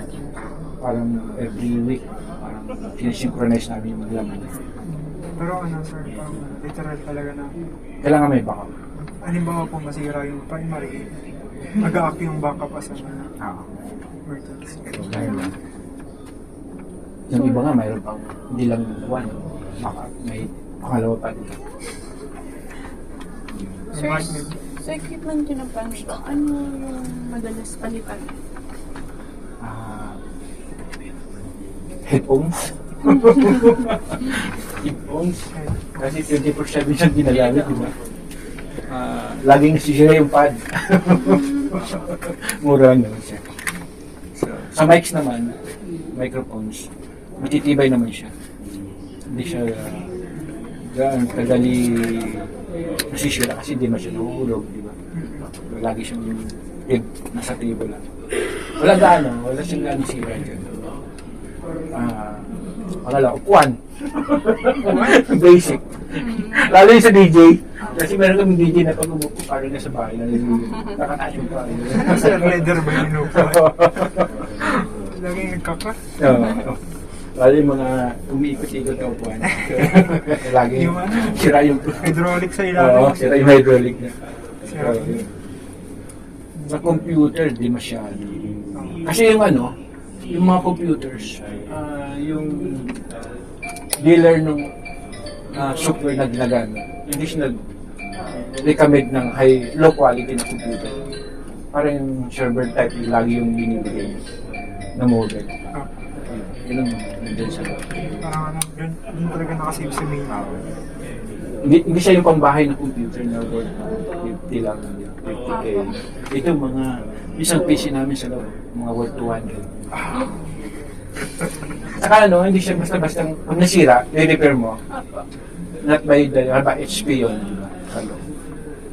Parang every week, parang sinisynchronize namin yung laman. Pero ano sir, parang literal talaga na. Kailangan may backup. Halimbawa po masira yung primary, mag-a-act yung backup as a merchant. Yung iba nga, mayroon pang hindi lang one. May pangalawa pa dito. Sir, sa equipment yun ang panito, ano yung madalas palitan? Headphones. Headphones. Kasi 24/7 siyang ginagamit, di ba? Laging nasisira yung pad. Mura naman siya. So, sa mics naman, microphones, matitibay naman siya. Hindi siya gaano kadali nasisira kasi di man siya nahuhulog, di ba? Lagi siyang nasa table lang. Wala siyang gaano sira dyan. Pangalawa, upuan. Basic. Lalo yung sa DJ. Kasi meron kaming DJ na pag umupo, parang nasa bahay na nakataas yung bahay. Sir, leather ba yung inupo? Laging nagkaka? Lalo yung mga umiikot-ikot na upuan. Lagi Yung ano? sira yung Hydraulic sa ilalim. Oo, sira yung hydraulic niya. Sa computer, di masyado. Kasi yung yung mga computers, yung dealer ng software na ginagamit, hindi siya nag-recommend ng low quality na computer. Parang yung server type, lagi yung binibigay na model. Yun ang nandun sa Parang ano, dun talaga nakasave sa main. hindi siya yung pambahay na computer na worth 50 lang, 50K. Ito mga, isang PC namin sa loob, mga worth 200. Saka hindi siya basta-basta pag nasira, i-repair mo. Not by the HP yun, di ba?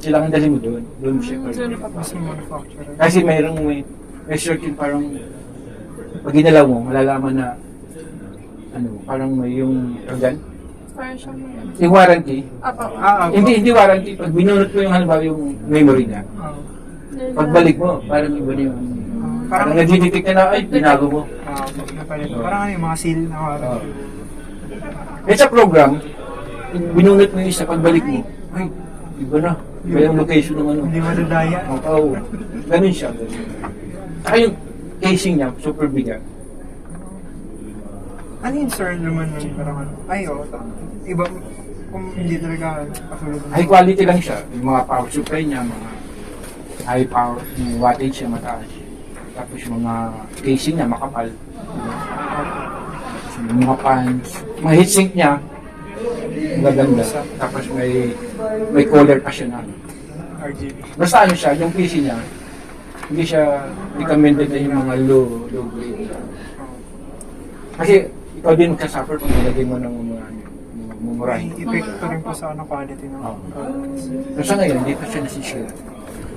Kailangan dalhin mo doon mo siya. Mas yung manufacturer. Kasi may certain parang pag ginalaw mo, malalaman na parang may yung organ. Parang siyang Yung warranty. Hindi warranty. Pag binunot mo yung halimbawa yung memory niya, pagbalik mo, parang iba na yung parang nag-detect na ay, binago mo. Parang ano yung mga seal na warranty. Sa program, binunot mo yung isa, pagbalik mo, ay, iba na. Iba yung location ng ano. Hindi madadaya. Oo. Ganun siya. Saka yung casing niya, super bigat. Ano yung sir naman nun? Parang ano? Ay, iba, kung hindi talaga kasulod. High quality lang siya. Yung mga power supply niya, mga high power, yung wattage niya mataas. Tapos yung mga casing niya makapal. Tapos yung mga fans, mga heatsink niya, magaganda. Tapos may color pa siya na. RGB. Basta siya, yung PC niya, hindi siya recommended na yung mga low grade. Kasi ikaw din magkasuffer kung nilagay mo ng mga mumurahin. May epekto rin po sa quality ng So sa ngayon, hindi pa siya nasisira.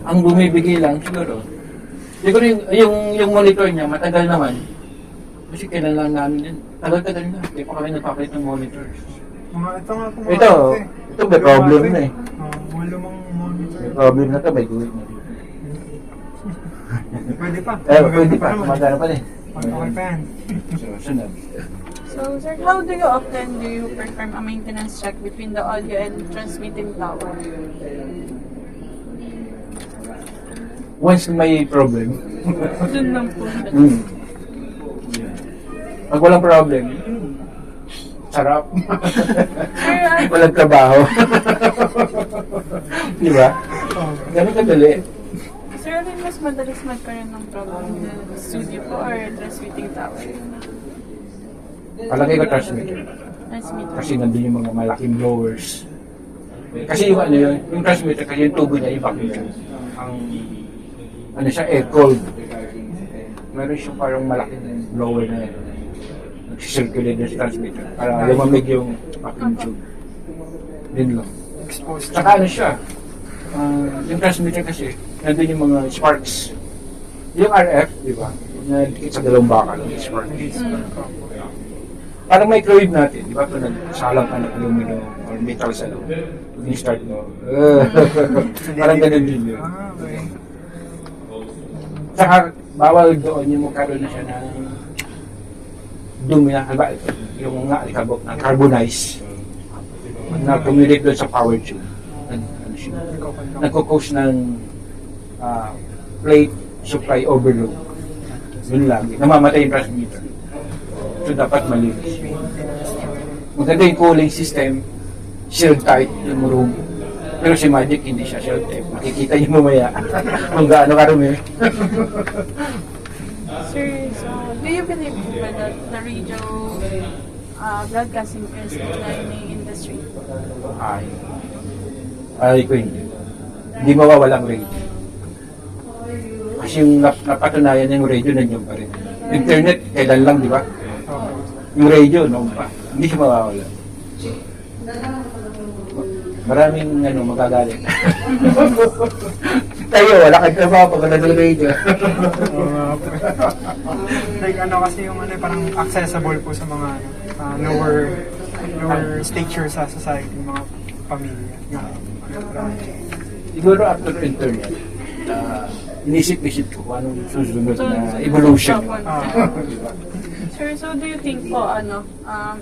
Ang bumibigay lang siguro, yung monitor niya, matagal naman. Kasi kailan lang namin din. Tagal-tagal na. Hindi pa kami nagpapalit ng monitor. Ito nga po. Ito may problem na eh. Mga lumang monitor. May problem na ito, may guhit na dito. Pwede pa. Pwede pa. Magana pa rin. Okay pa yan. So, sunod. So, sir, how often do you perform a maintenance check between the audio and transmitting tower? Once may problem. Doon lang po. Pag walang problem, Sarap. Sir, Walang trabaho. Di ba? Ganun kadali. sir, alin mas madalas magkaroon ng problem? Studio po or transmitting tower? Palagi ko transmitter. Transmitter. Kasi nandun yung mga malaking blowers. Kasi yung ano yun, yung transmitter, kasi yung tubo niya, yung vacuum tube. Ang, ano siya, air cold. Meron siyang parang malaking blower na yun. Nag-circulate din sa transmitter para lumamig yung vacuum tube. Din lang. Exposed. Saka ano siya, yung transmitter kasi, nandun yung mga sparks. Yung RF, di ba? Nadikit sa dalawang bakal, yung sparks. Parang microwave natin, di ba? Kung nagsalang ka ng aluminum or metal sa loob, kung start mo, parang ganun din yun. Okay. Saka, bawal doon yung magkaroon na siya ng dumi na, ba, yung nga, alikabok na carbonize na communicate doon sa power tube. Ano siya? Nagkukos ng plate supply overload. Yun lang. Namamatay yung transmitter. So, dapat malinis. Maganda yung cooling system, sealed tight yung room. Pero si Magic, hindi siya sealed tight. Makikita niyo mamaya kung gaano karumi. Sir, so do you believe ba that the radio broadcasting is declining industry? Ay ko hindi. Hindi mawawalang radio. Kasi yung napatunayan yung radio, nandiyan pa rin. Internet, kailan lang, di ba? Yung radio, noon pa. Hindi siya mawawala. Maraming magagalit. Tayo, wala kang trabaho pag nandang radio. Like kasi yung parang accessible po sa mga lower stature sa society, mga pamilya. Siguro after internet, inisip-isip ko kung anong susunod na evolution. Sir, so do you think po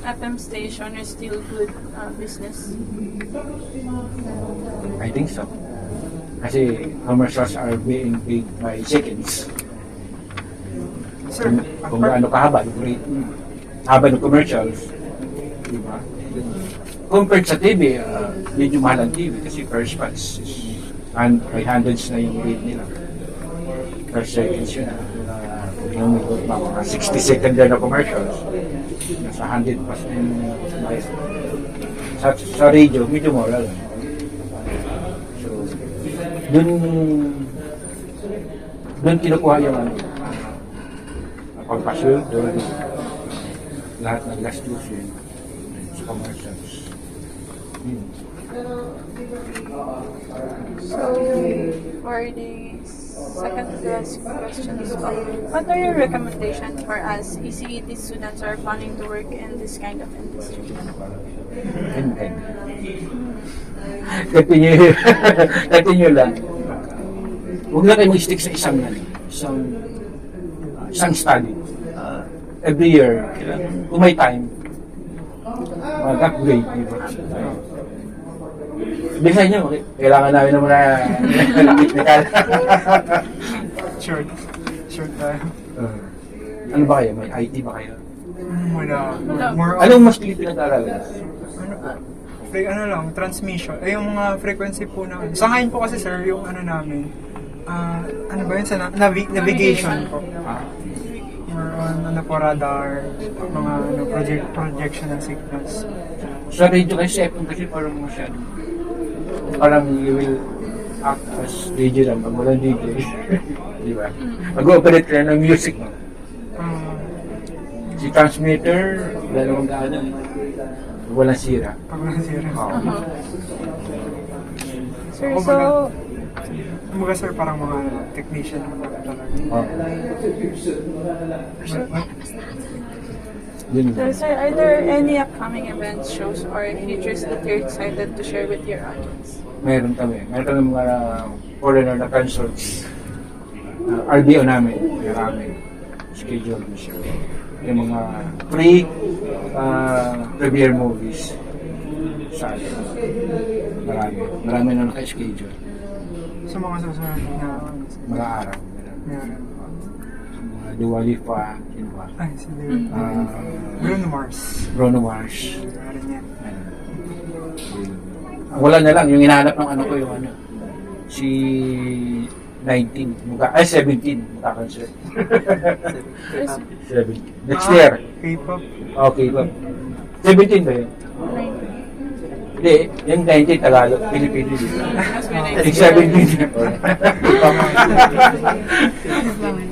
FM station is still good business? I think so. Kasi commercials are being paid by seconds. Sir, Kung gaano kahaba yung rate, haba ng commercials, di ba? Compared sa TV, medyo mahal ang TV kasi per spots is 500s na yung rate nila. Per seconds yun. Yung mga 60 second na commercials, nasa 100 plus na yung bayad. Sa radio, medyo mura lang. So, dun kinukuha yung pagpaswell, doon lahat ng gastos yun sa commercials. So, for the second to last question is what are your recommendations for us ECET students who are planning to work in this kind of industry? Continue lang. Huwag na kayo mag-stick sa isang study. Every year, kung may time, mag-upgrade. Bisa nyo, kailangan namin ng mga technical. short tayo. Ano ba kayo? May IT ba kayo? Wala. More on, Anong mas pinag-aralan? transmission. Yung mga frequency po na. Sa ngayon po kasi sir, yung namin, ano ba yun sa navigation po. More on radar, mga projection ng signals. Sa radio kasi, kasi parang masyado. Parang you will act as DJ lang, pag walang DJ. Di ba? Mag-ooperate ka ng music mo. Si transmitter, wala namang gaano. Walang sira. Pag walang sira. Sir, so Kumbaga sir, parang mga technician po talaga. So, sir, are there any upcoming events, shows, or features that you're excited to share with your audience? Meron kami mga foreigner na concerts. RBO namin, marami. Schedule na siya. Yung mga premiere movies sa atin. Marami na naka-schedule. Sa mga susunod na Mga araw. meron. Dua Lipa, sino ba? Ay, si Ah, Bruno Mars. Bruno Mars. Meron yan. Wala na lang, yung hinahanap ng ano ko, yung ano, si 17, magka-concert. 17. Next year. K-pop. Okay ba? 17 ba yun? Hindi, yung 19 Tagalog, Pilipino din. Yung 17.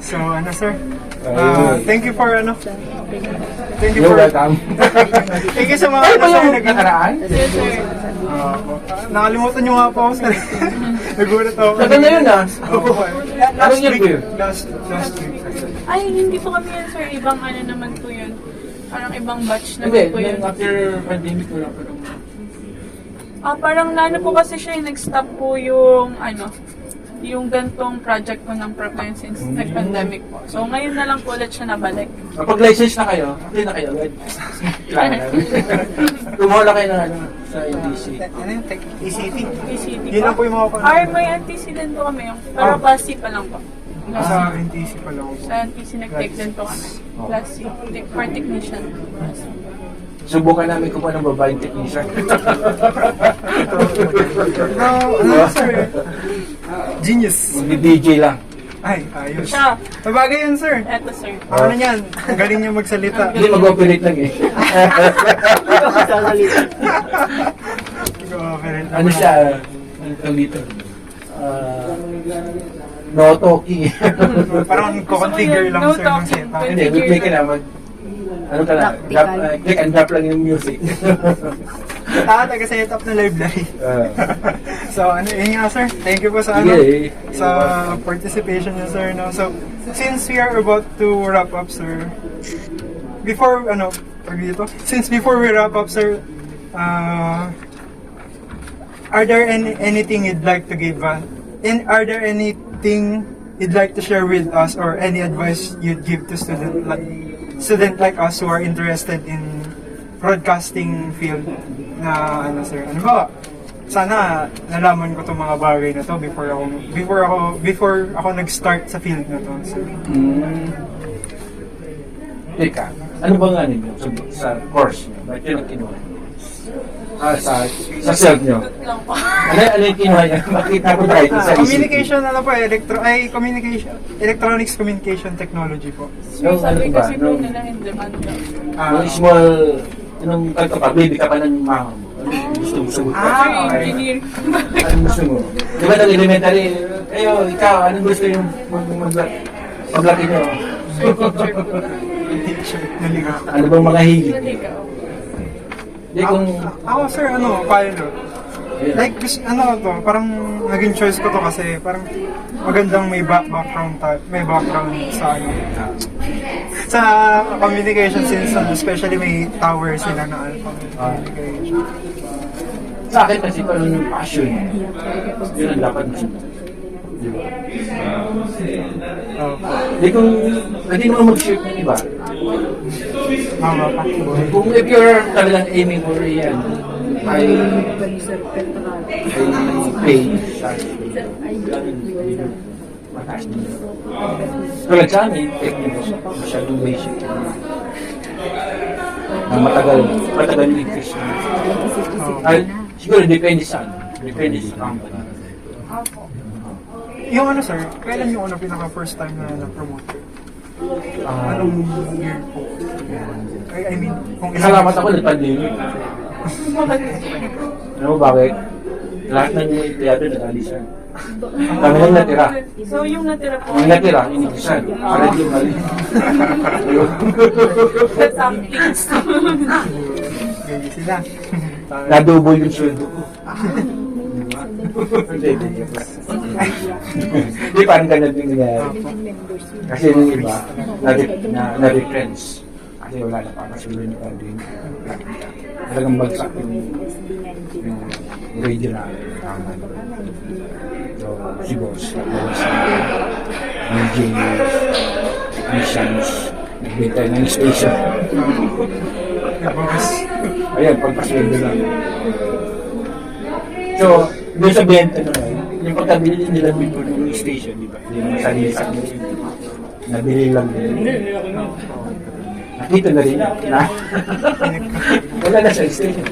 So, ano, sir? Ayun. Thank you for, ano? Thank you You're for... welcome. Thank you sa mga, Ay, ano, ba sir, yung nakaraan? nakalimutan nyo nga po ako, sir. Nagulat ako. Tagal na yun, ah. Opo. Anong Last year week. po yun? Last week. Ay, hindi po kami yan, sir. Ibang ano naman po yun. Parang ibang batch naman Hindi, po yun. after pandemic, wala pa naman. Parang ano po kasi siya, nag-stop po yung ano, yung gantong project po ng Propen since nag-pandemic po. So ngayon na lang po ulit siya nabalik. Kapag license na kayo, apply na kayo agad. Kailangan namin. Tumula kayo na ano, sa NDC. Ano yung ECT? PCT Yun lang po yung mga Or may antecedent po kami yung, pero Class C pa lang po. Sa NTC pa lang po. Sa NTC nag-take din po kami. Class C, for technician. Subukan namin kung anong babaeng technician. Ano, sir? Genius. Mag-DJ lang. Ay, ayos. Siya, Mabagay yan, sir. eto sir. Ano yan? Ang galing niya magsalita. Hindi mag-operate lang eh. Ano siya, ano tawag dito? No talking. Parang configure lang, No sir, ng talking. setup. Hindi, mag-play ka na, ano ka na, click and drop lang yung music. Taga-set up na library. So, ano, yun nga, sir. Thank you po sa, ano, Sige. sa participation niyo, sir. No? So, since we are about to wrap up, sir, before we wrap up, sir, are there anything you'd like to give us? And are there anything you'd like to share with us or any advice you'd give to student like us who are interested in broadcasting field na ano, sir? Ano ba? Sana nalaman ko tong mga bagay na to before ako nag-start sa field na to, sir. Teka, ano ba nga ninyo sa course nyo? Ba't yun ang kinuha nyo? Sa self nyo? Lang po. Ano yung kinuha nyo? Makita ko tayo sa isip. Communication, ano po, electronics communication technology po. Yung sabi Ano ba? kasi po nila in demand daw. Yung small, anong kanto pa, baby ka pa ng mama mo. Ano gusto mo sagot? Sir, engineer. Anong gusto mo? Di ba nang elementary, ikaw, anong gusto yung paglaki nyo? Naligaw. Ano bang mga hilig? Naligaw. Di kung, Ako, sir, ano, pilot. Like, ano to, parang naging choice ko to kasi parang magandang may background sa ano, sa communication since especially may tower sila na communication. sa akin kasi parang yung passion, yun ang dapat mo. Di ba? Di kung, pwede mo mag-shift ng iba. Mama pa. Kung if you're talagang aiming for yan, ay pay sa mataas din. Tulad sa amin, technical, masyadong basic. Matagal yung increase. Ay, siguro depende sa company. Yung ano, sir, kailan yung pinaka first time na na-promote? Anong year po? I mean, kung Salamat ako ng pandemic. Ano mo bakit? Lahat ng mga empleyado nag-alisan. Kami lang natira. So yung natira po, Ang natira, inikisan. Para di mali. that's something. Ganyan sila. Nadubo yung sweldo ko. Hindi. Hindi, parang ganun din nangyayari. Kasi yung iba, na-retrench. Kasi wala na papasuloy ni pandemic. Talagang bagsak yung radio na. So, si boss, engineers, technicians, nagbintay ng station. Boss. Ayan, pagpasweldo lang. So, doon sa benta naman, yung pagkabili nila ng station, di ba? Hindi naman sarili sa kanila. Nabili lang din. Nakita na rin. Wala na sa station.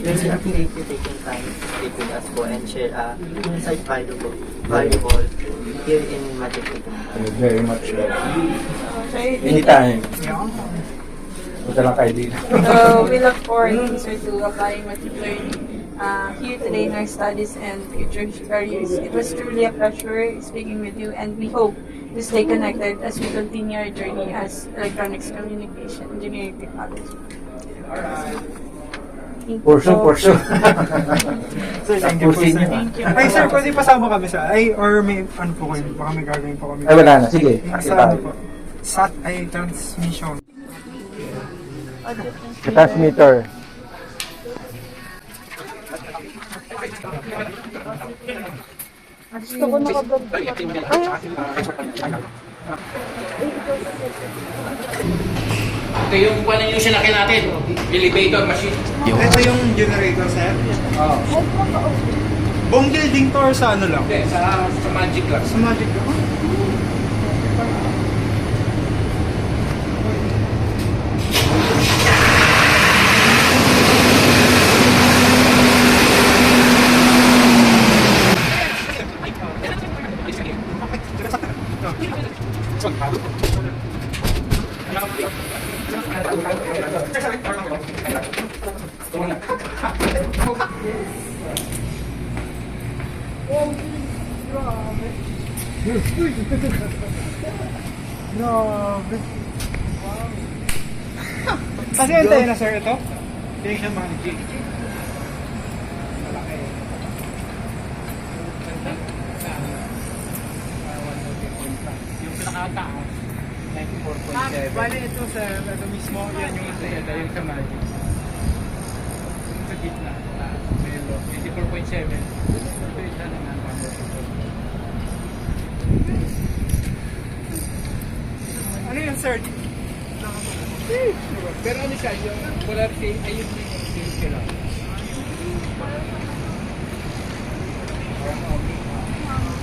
There's appreciate you taking time to speak with us po and share insight valuable here in Magic Technology. Very much. Anytime. Punta lang kayo dito. So we look forward, sir, to applying what you've learned here today in our studies and future careers. It was truly a pleasure speaking with you, and we hope to stay connected as we continue our journey as electronics communication engineering technology. Thank you For sure, po. for sure. Sir, thank you po, sir. Thank you. Ay, sir, pwede pasama kami sa, or may, ano po kayo, baka may gagawin po kami. Ay, wala na. Sige. Sa ano po, SAT ay transmission. Transmitter. Gusto ko nakablog. Ito yung kung ano yung sinakyan natin, elevator machine. Ito yung generator, sir. Oo. Buong building to or sa ano lang? Hindi, sa Magic lang. Sa Magic lang. Grabe. Kasi antay na, sir, ito? Station managing. Yung pinakataas, 94.7. Bali ito, sir, ito mismo, yan yung antay, ito yung sa magic. Sa gitna, melo, 84.7. Ito isa naman. Ano yun, sir? Pero ano siya, yung polar shade, ayun yung shade ka lang.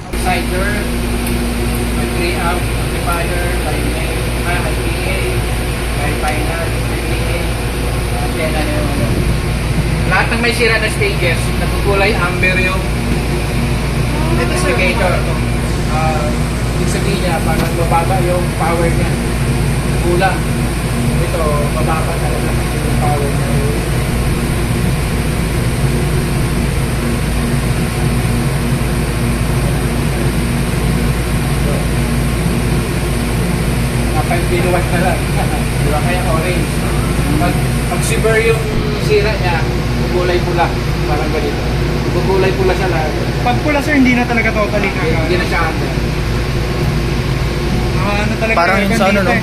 Outsider, may 3 amp, amplifier, IPA, may final, IPA, then ano yung ano. Lahat ng may sira na stages, nagkukulay amber yung indicator. Ibig sabihin niya, parang mababa yung power niya. Kulang. Ito, mababa talaga yung power niya. Kapag binuwat na lang. Diba kaya orange. Pag silver yung sira niya, gugulay pula. Parang ganito. Gugulay pula siya lahat. Pag pula, sir, hindi na talaga totally na. Hindi na siya under. Ano talaga Parang talaga sa ano, dito, no? eh.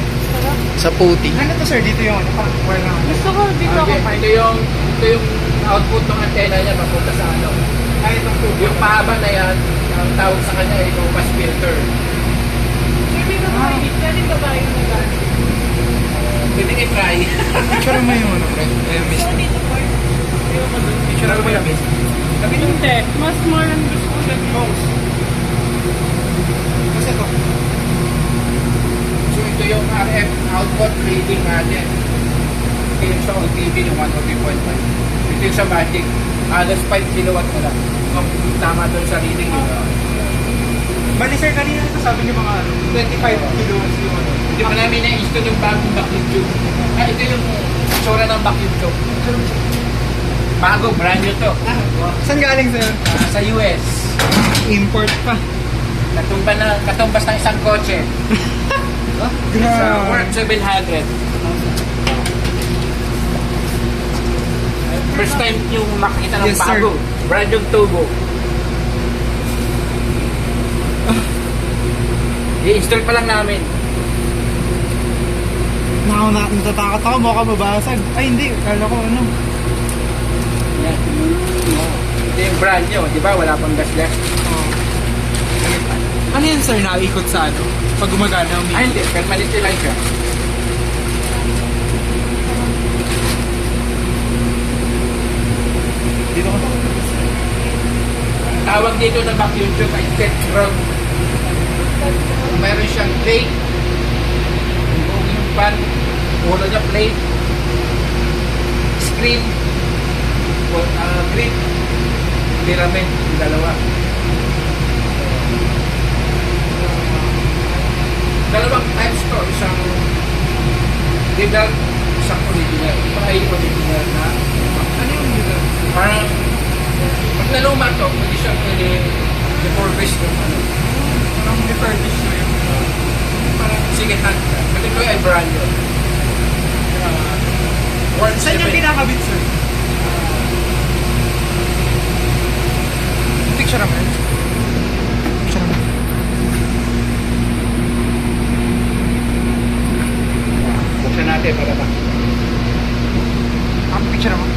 Sa puti. Ano to, sir? Dito yung ano? Parang wire lang. Gusto ko dito ako. Ito yung output ng antena niya papunta sa ano. Ay, itong tubo. Yung mahaba na yan, ang tawag sa kanya ay compass filter. Hindi ka ba pwede ka ba yung nag- Pwede i-try. Picture mo yung ano, pre. Miss. Picture mo yung miss. Hindi. Mas more ang gusto ko than most. Kasi ito. So ito yung RF output reading natin. Ito yung sa OTV ng 103.5. Ito yung sa Magic. Alas 5 kilowatt na lang. Kung tama doon sa reading yun. Bali, sir, kanina ito sabi niyo mga ano, 25 kilowatts yung ano. Hindi pa namin na-install yung bagong vacuum tube. Ito yung tsura ng vacuum tube. Bago, brand new to. Saan galing, sir? Sa US. Import pa. Katumbas ng isang kotse. Sa worth 700. First time yung makita ng Yes, sir. bago. Brand yung tubo. I-install pa lang namin. Natatakot ako, baka mabasag. Ay, hindi. Kala ko ano. Yan. Ito yung brand nyo, di ba? Wala pang gas left. Ano yan, sir, naikot sa ano? Pag gumagana ang Ay, hindi. Permanent lang siya. Dito ko. Tawag dito ng vacuum tube ay set ground Meron siyang plate, yung pan, ulo niya plate, screen, grip, pyramid, yung dalawa. Dalawang types to, isang developed, isang original. Ito ay original na. Ano yung developed? Parang, pag naluma to, pwede siyang refurbish ng ano. Parang refurbish na yun. Parang sige hand. But ito ay brand new. Saan yung kinakabit, sir? Picture naman. Picture naman. Buksan natin para ba? Picture naman.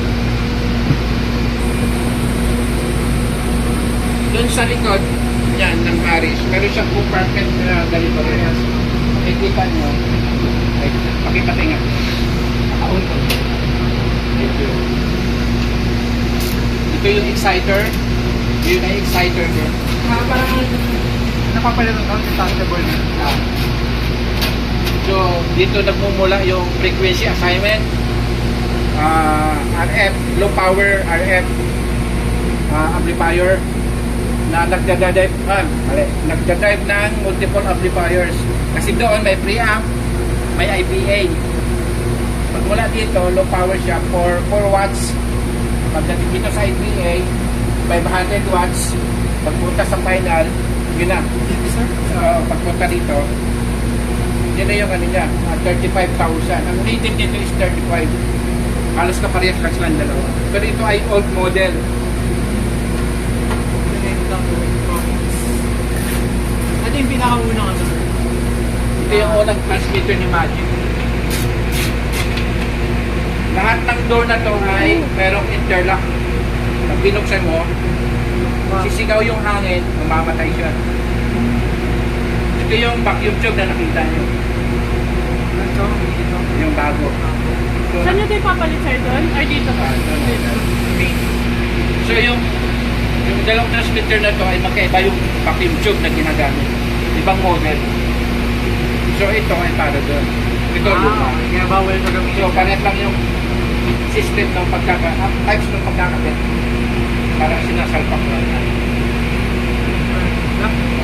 Doon sa likod, yan, ng Paris, meron siyang compartment na ganito rin. Makikita nyo, ay, pakipatinga. Nakaon ko. Ito yung exciter. Yun ay exciter ko. Parang napapalito ka, detachable na. So, dito nagmumula yung frequency assignment. RF, low power RF amplifier na nagdadrive ng multiple amplifiers. Kasi doon may preamp, may IPA. Pag mula dito, low power siya for 4 watts. Pagdating dito sa IPA, 500 watts. Pagpunta sa final, yun na. Pagpunta dito, yun na yung ano niya, 35,000. Ang native dito is 35. Halos kaparehas lang silang dalawa. Pero ito ay old model. Ano yung pinakaunang ano, sir? Ito yung unang transmitter ni Magic. Lahat ng door na to ay merong interlock. Pag binuksan mo, sisigaw yung hangin, mamamatay siya. Ito yung vacuum tube na nakita nyo. Yung bago. Saan nyo tayo papalit, sir, doon? Or dito pa? So yung dalawang transmitter na to ay magkaiba yung vacuum tube na ginagamit. Ibang model. So ito ay para doon. Ito luma. Kaya bawal na gamitin. So paret lang yung system ng types ng pagkakabit. Parang sinasalpak lang.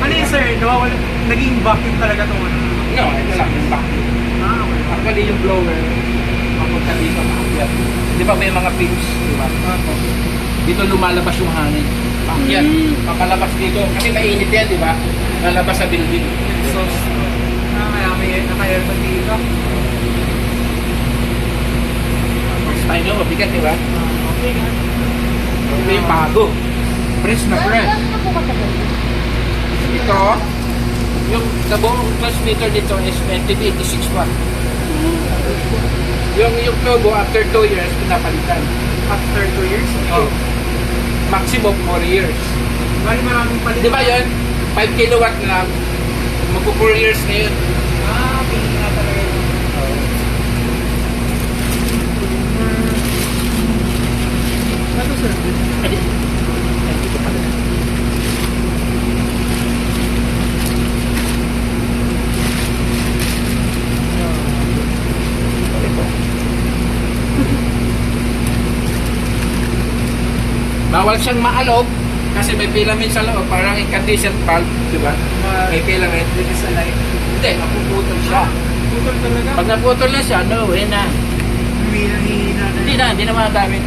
Ano yun, sir? Nawawala, naging vacuum talaga itong ano? No, ito lang yung vacuum. Okay. Actually yung blower, papunta dito maakyat. Di ba may mga pins? Di ba? Dito lumalabas yung hangin. Paakyat. Papalabas dito. Kasi mainit yan, di ba? Lalabas sa building. Exhaust. Kaya may naka-aircon dito. First time nyo, mabigat, di ba? Okay nga. Ito yung bago. Press na press. Ito, yung sa buong transmitter dito is 86 watt. Yung turbo after 2 years, pinapalitan. After 2 years? Oh. Maximum 4 years. Bali maraming palit. Di ba yun? 5 kilowatt na lang. Magpo 4 years na yun. Pili nga talaga yun. Ano, sir? Bawal siyang maalog kasi may filament sa loob, parang incandescent bulb, di ba? May filament. Hindi, mapuputol siya. Putol talaga? Pag naputol na siya, no, na. Hihina na. Hindi na magagamit.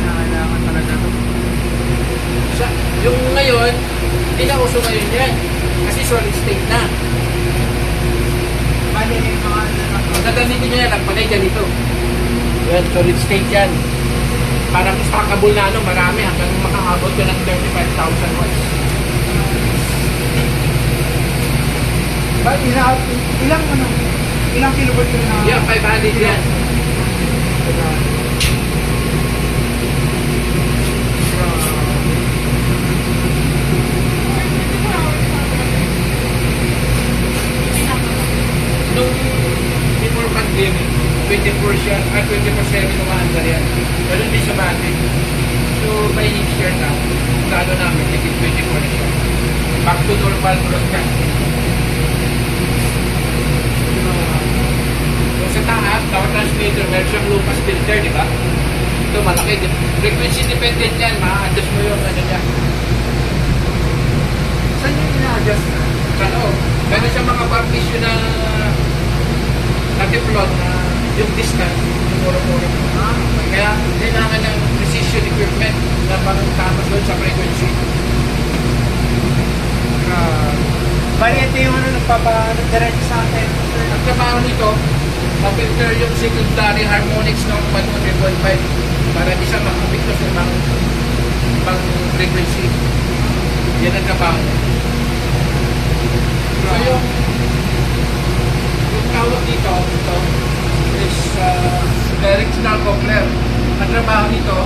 Kailangan talaga ito. Yung ngayon, hindi na uso ngayon yan. Kasi solid state na. Bali, mga Ang gagamitin nyo yan, nagpalay ganito. Yan, solid state yan. Parang stackable na ano, marami hanggang makaabot ka ng 35,000 watts. ilang kilowatt yun na? Yeah, 500 yan. Nung before pandemic, 24 siya, 24/7 umaandar yan. Pero hindi siya matik. So, by next year na, plano namin, naging 24 na siya. Back to normal. thermal broadcast. Yung sa taas, power transmitter, meron siyang Lucas filter, di ba? Ito malaki. Frequency dependent yan, ma-adjust mo yung ano niya. Saan yung ina-adjust na? Sa loob. Meron siyang mga partition na na-deploy na yung distance, yung muro-muro. Kaya kailangan ng precision equipment na pang-tama doon sa frequency. Bali, ito yung ano, nagpapa-direct sa atin. Ang trabaho nito, ma-filter yung secondary harmonics ng 100.5 para di siya makapikto sa ibang frequency. Yan ang trabaho. So yung tawag dito, ito is directional coupler. Ang trabaho nito,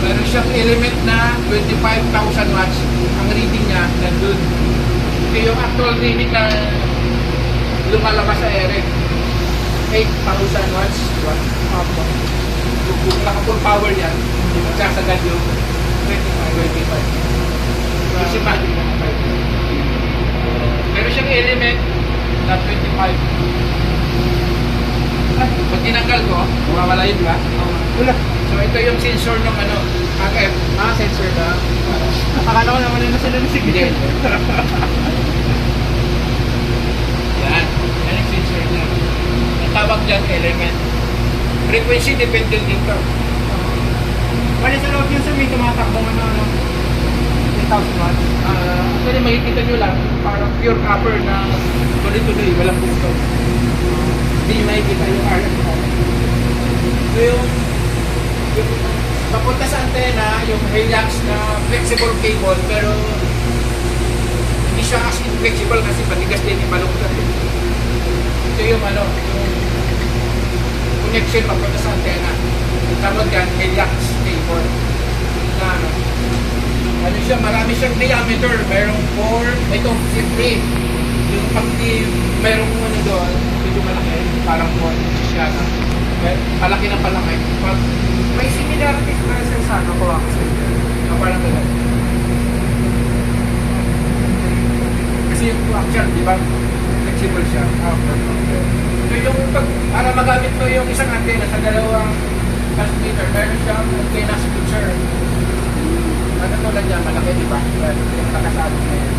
meron siyang element na 25,000 watts. Ang reading niya, nandun. Ito yung actual reading na lumalabas sa ere. 8,000 watts. Diba? Kung naka-full power yan, hindi magsasagad yung 25. Kasi magic na 5. Meron siyang element na 25. Pag tinanggal ko, mawawala yun ba? Wala. So ito yung sensor ng ano, AF. Sensor na. Akala ko naman na sila ng Hindi. signal. Yan. Yan yung sensor niya. Ang tawag dyan, element. Frequency dependent dito. Bali sa loob yun sa may tumatakbong ano, 10,000 watts. Actually, makikita nyo lang, parang pure copper na tuloy-tuloy, walang puto. Hindi nyo makikita yung RF mo. So yung papunta sa antena, yung Helix na flexible cable, pero hindi siya as in flexible kasi patigas din yung balungkat. Ito yung ano, yung connection papunta sa antena. Ang tawag yan, Helix cable. Na ano siya, marami siyang diameter. Merong 4, ito 3. Yung pag merong ano doon, medyo malaki, parang 4 siya na. Palaki na palaki. Pag May similarities na sa ano ko actually. parang gano'n. Kasi yung actual, di ba? Flexible siya. So yung para magamit mo yung isang antena sa dalawang transmitter, meron siyang antena switcher. Ano tulad niya, malaki, di ba? Yung nakasabot na yan.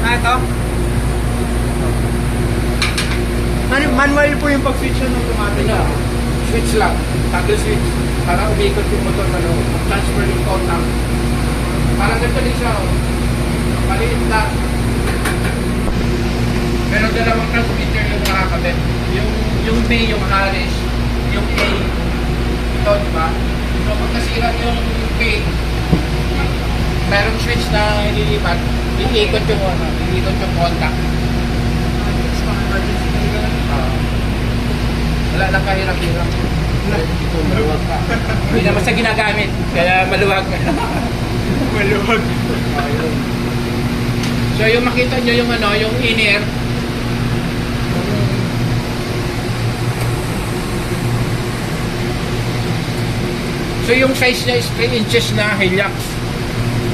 Ito? Manual po yung pag-switch ng automatic. Ano? Switch lang. Toggle switch. Para umikot yung motor na loob. Transfer yung contact. Parang ganito din siya. Maliit lang. Pero dalawang transmitter yung nakakabit. Yung B, yung Harris, yung A. Ito, di ba? So, pag nasira yung B, merong switch na ililipat, iikot yung contact. Wala lang kahirap-hirap. Maluwag ka. Hindi naman siya ginagamit, kaya maluwag. Maluwag. So yung makita nyo yung ano, yung inner. So yung size niya is 3 inches na Helix.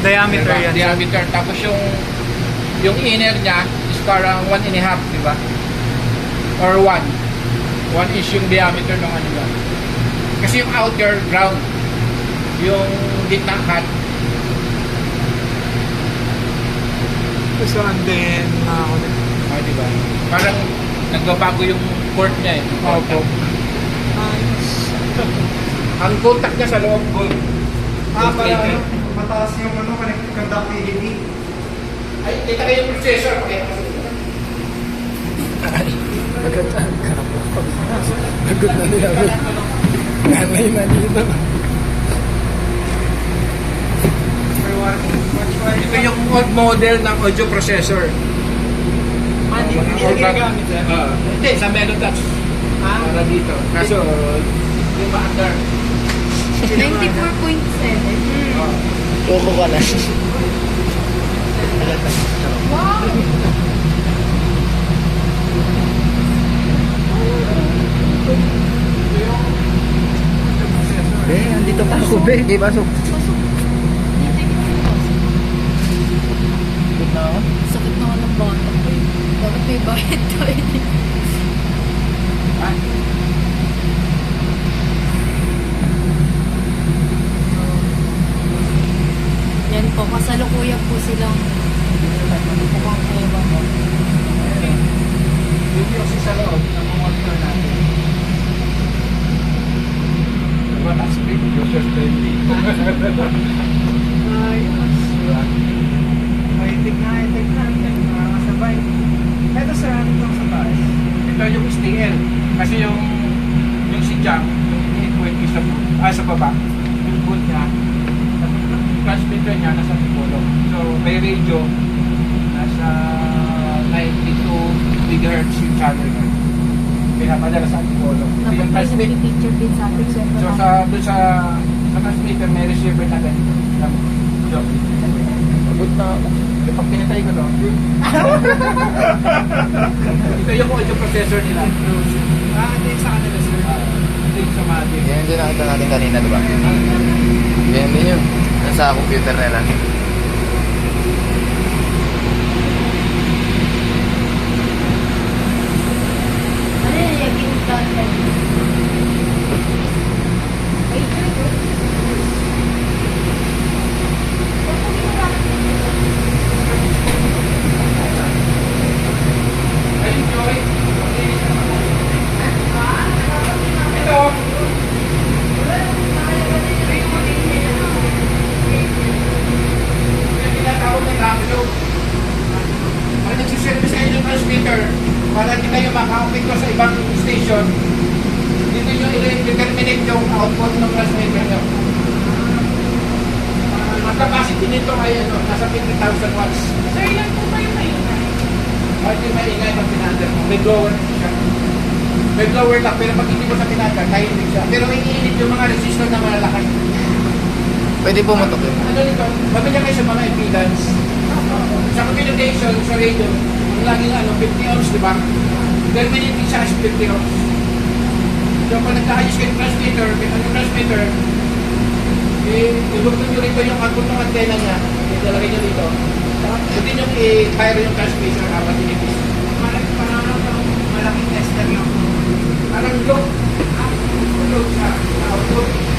Diameter Diba? yan. Diameter. Tapos yung inner niya is parang 1.5, di ba? Or 1. 1 is yung diameter ng ano yan. Kasi yung outer ground, yung gitna cut, So and then, di ba? Parang nagbabago yung port niya eh. Opo. Ang contact niya sa loob gold. Para ano, mataas yung ano, conductivity. Ay, kita kayo yung processor. Okay. Pagod na nila. Nanay na dito. Ito yung old model ng audio processor. Hindi siya ginagamit yan. Hindi, sa Melotouch. Para dito. Kaso, yung maandar. 94.7. Koko ka na. Wow! Andito pa ako, be. Pasok. Bakit to? Ha? Yan po, kasalukuyan po silang mukhang ewan mo. Yung kasi sa loob, monitor natin. Diba, na-speak, user-friendly. Ay, tignan, nakakasabay. Ito sir, ano itong sa taas? Ito yung STL. Kasi yung si Jam, yung 820 sa baba, yung boot niya, transmitter niya nasa Tipolo. So, may radio, nasa 92 GHz yung channel niya. Pinapadala sa Tipolo. Ito yung transmit. Picture din sa atin. So, doon sa transmitter, may receiver na ganito. So, abot na ako. Pag pinatay ko to, ito yung audio processor nila. Ito yung sa kanila sir. Ito yung sa Mavic. Yan din nakita natin kanina, diba? Yan din yun. Nasa computer nila. Ano yung yung content? Ayun, Joy. Ito. Yung tinatawag na download. Pag nagsiservice kayo ng transmitter, para hindi kayo maka-update ko sa ibang station, dito nyo i-determinate yung output ng transmitter nyo. Ang capacity nito ay nasa 50,000 watts. Sir, yan po ba yung maingay? Kahit yung maingay pag pinandar mo, may blower siya. May blower lang, pero pag hindi mo sa pinandar, tahimik siya. Pero iinit yung mga resistor na malalaki. Pwede pumutok yun. Ano nito? Pamilya kayo sa mga impedance. Sa communication, sa radio, ang laging 50 ohms, di ba? Terminating siya as 50 ohms. So pag nagkaayos kayo ng transmitter, ilugtong nyo rito yung agutong antena niya, ilalagay nyo dito. Pwede nyo i-fire yung transmitter habang tinipis. Malaking tester lang. Parang load siya, output.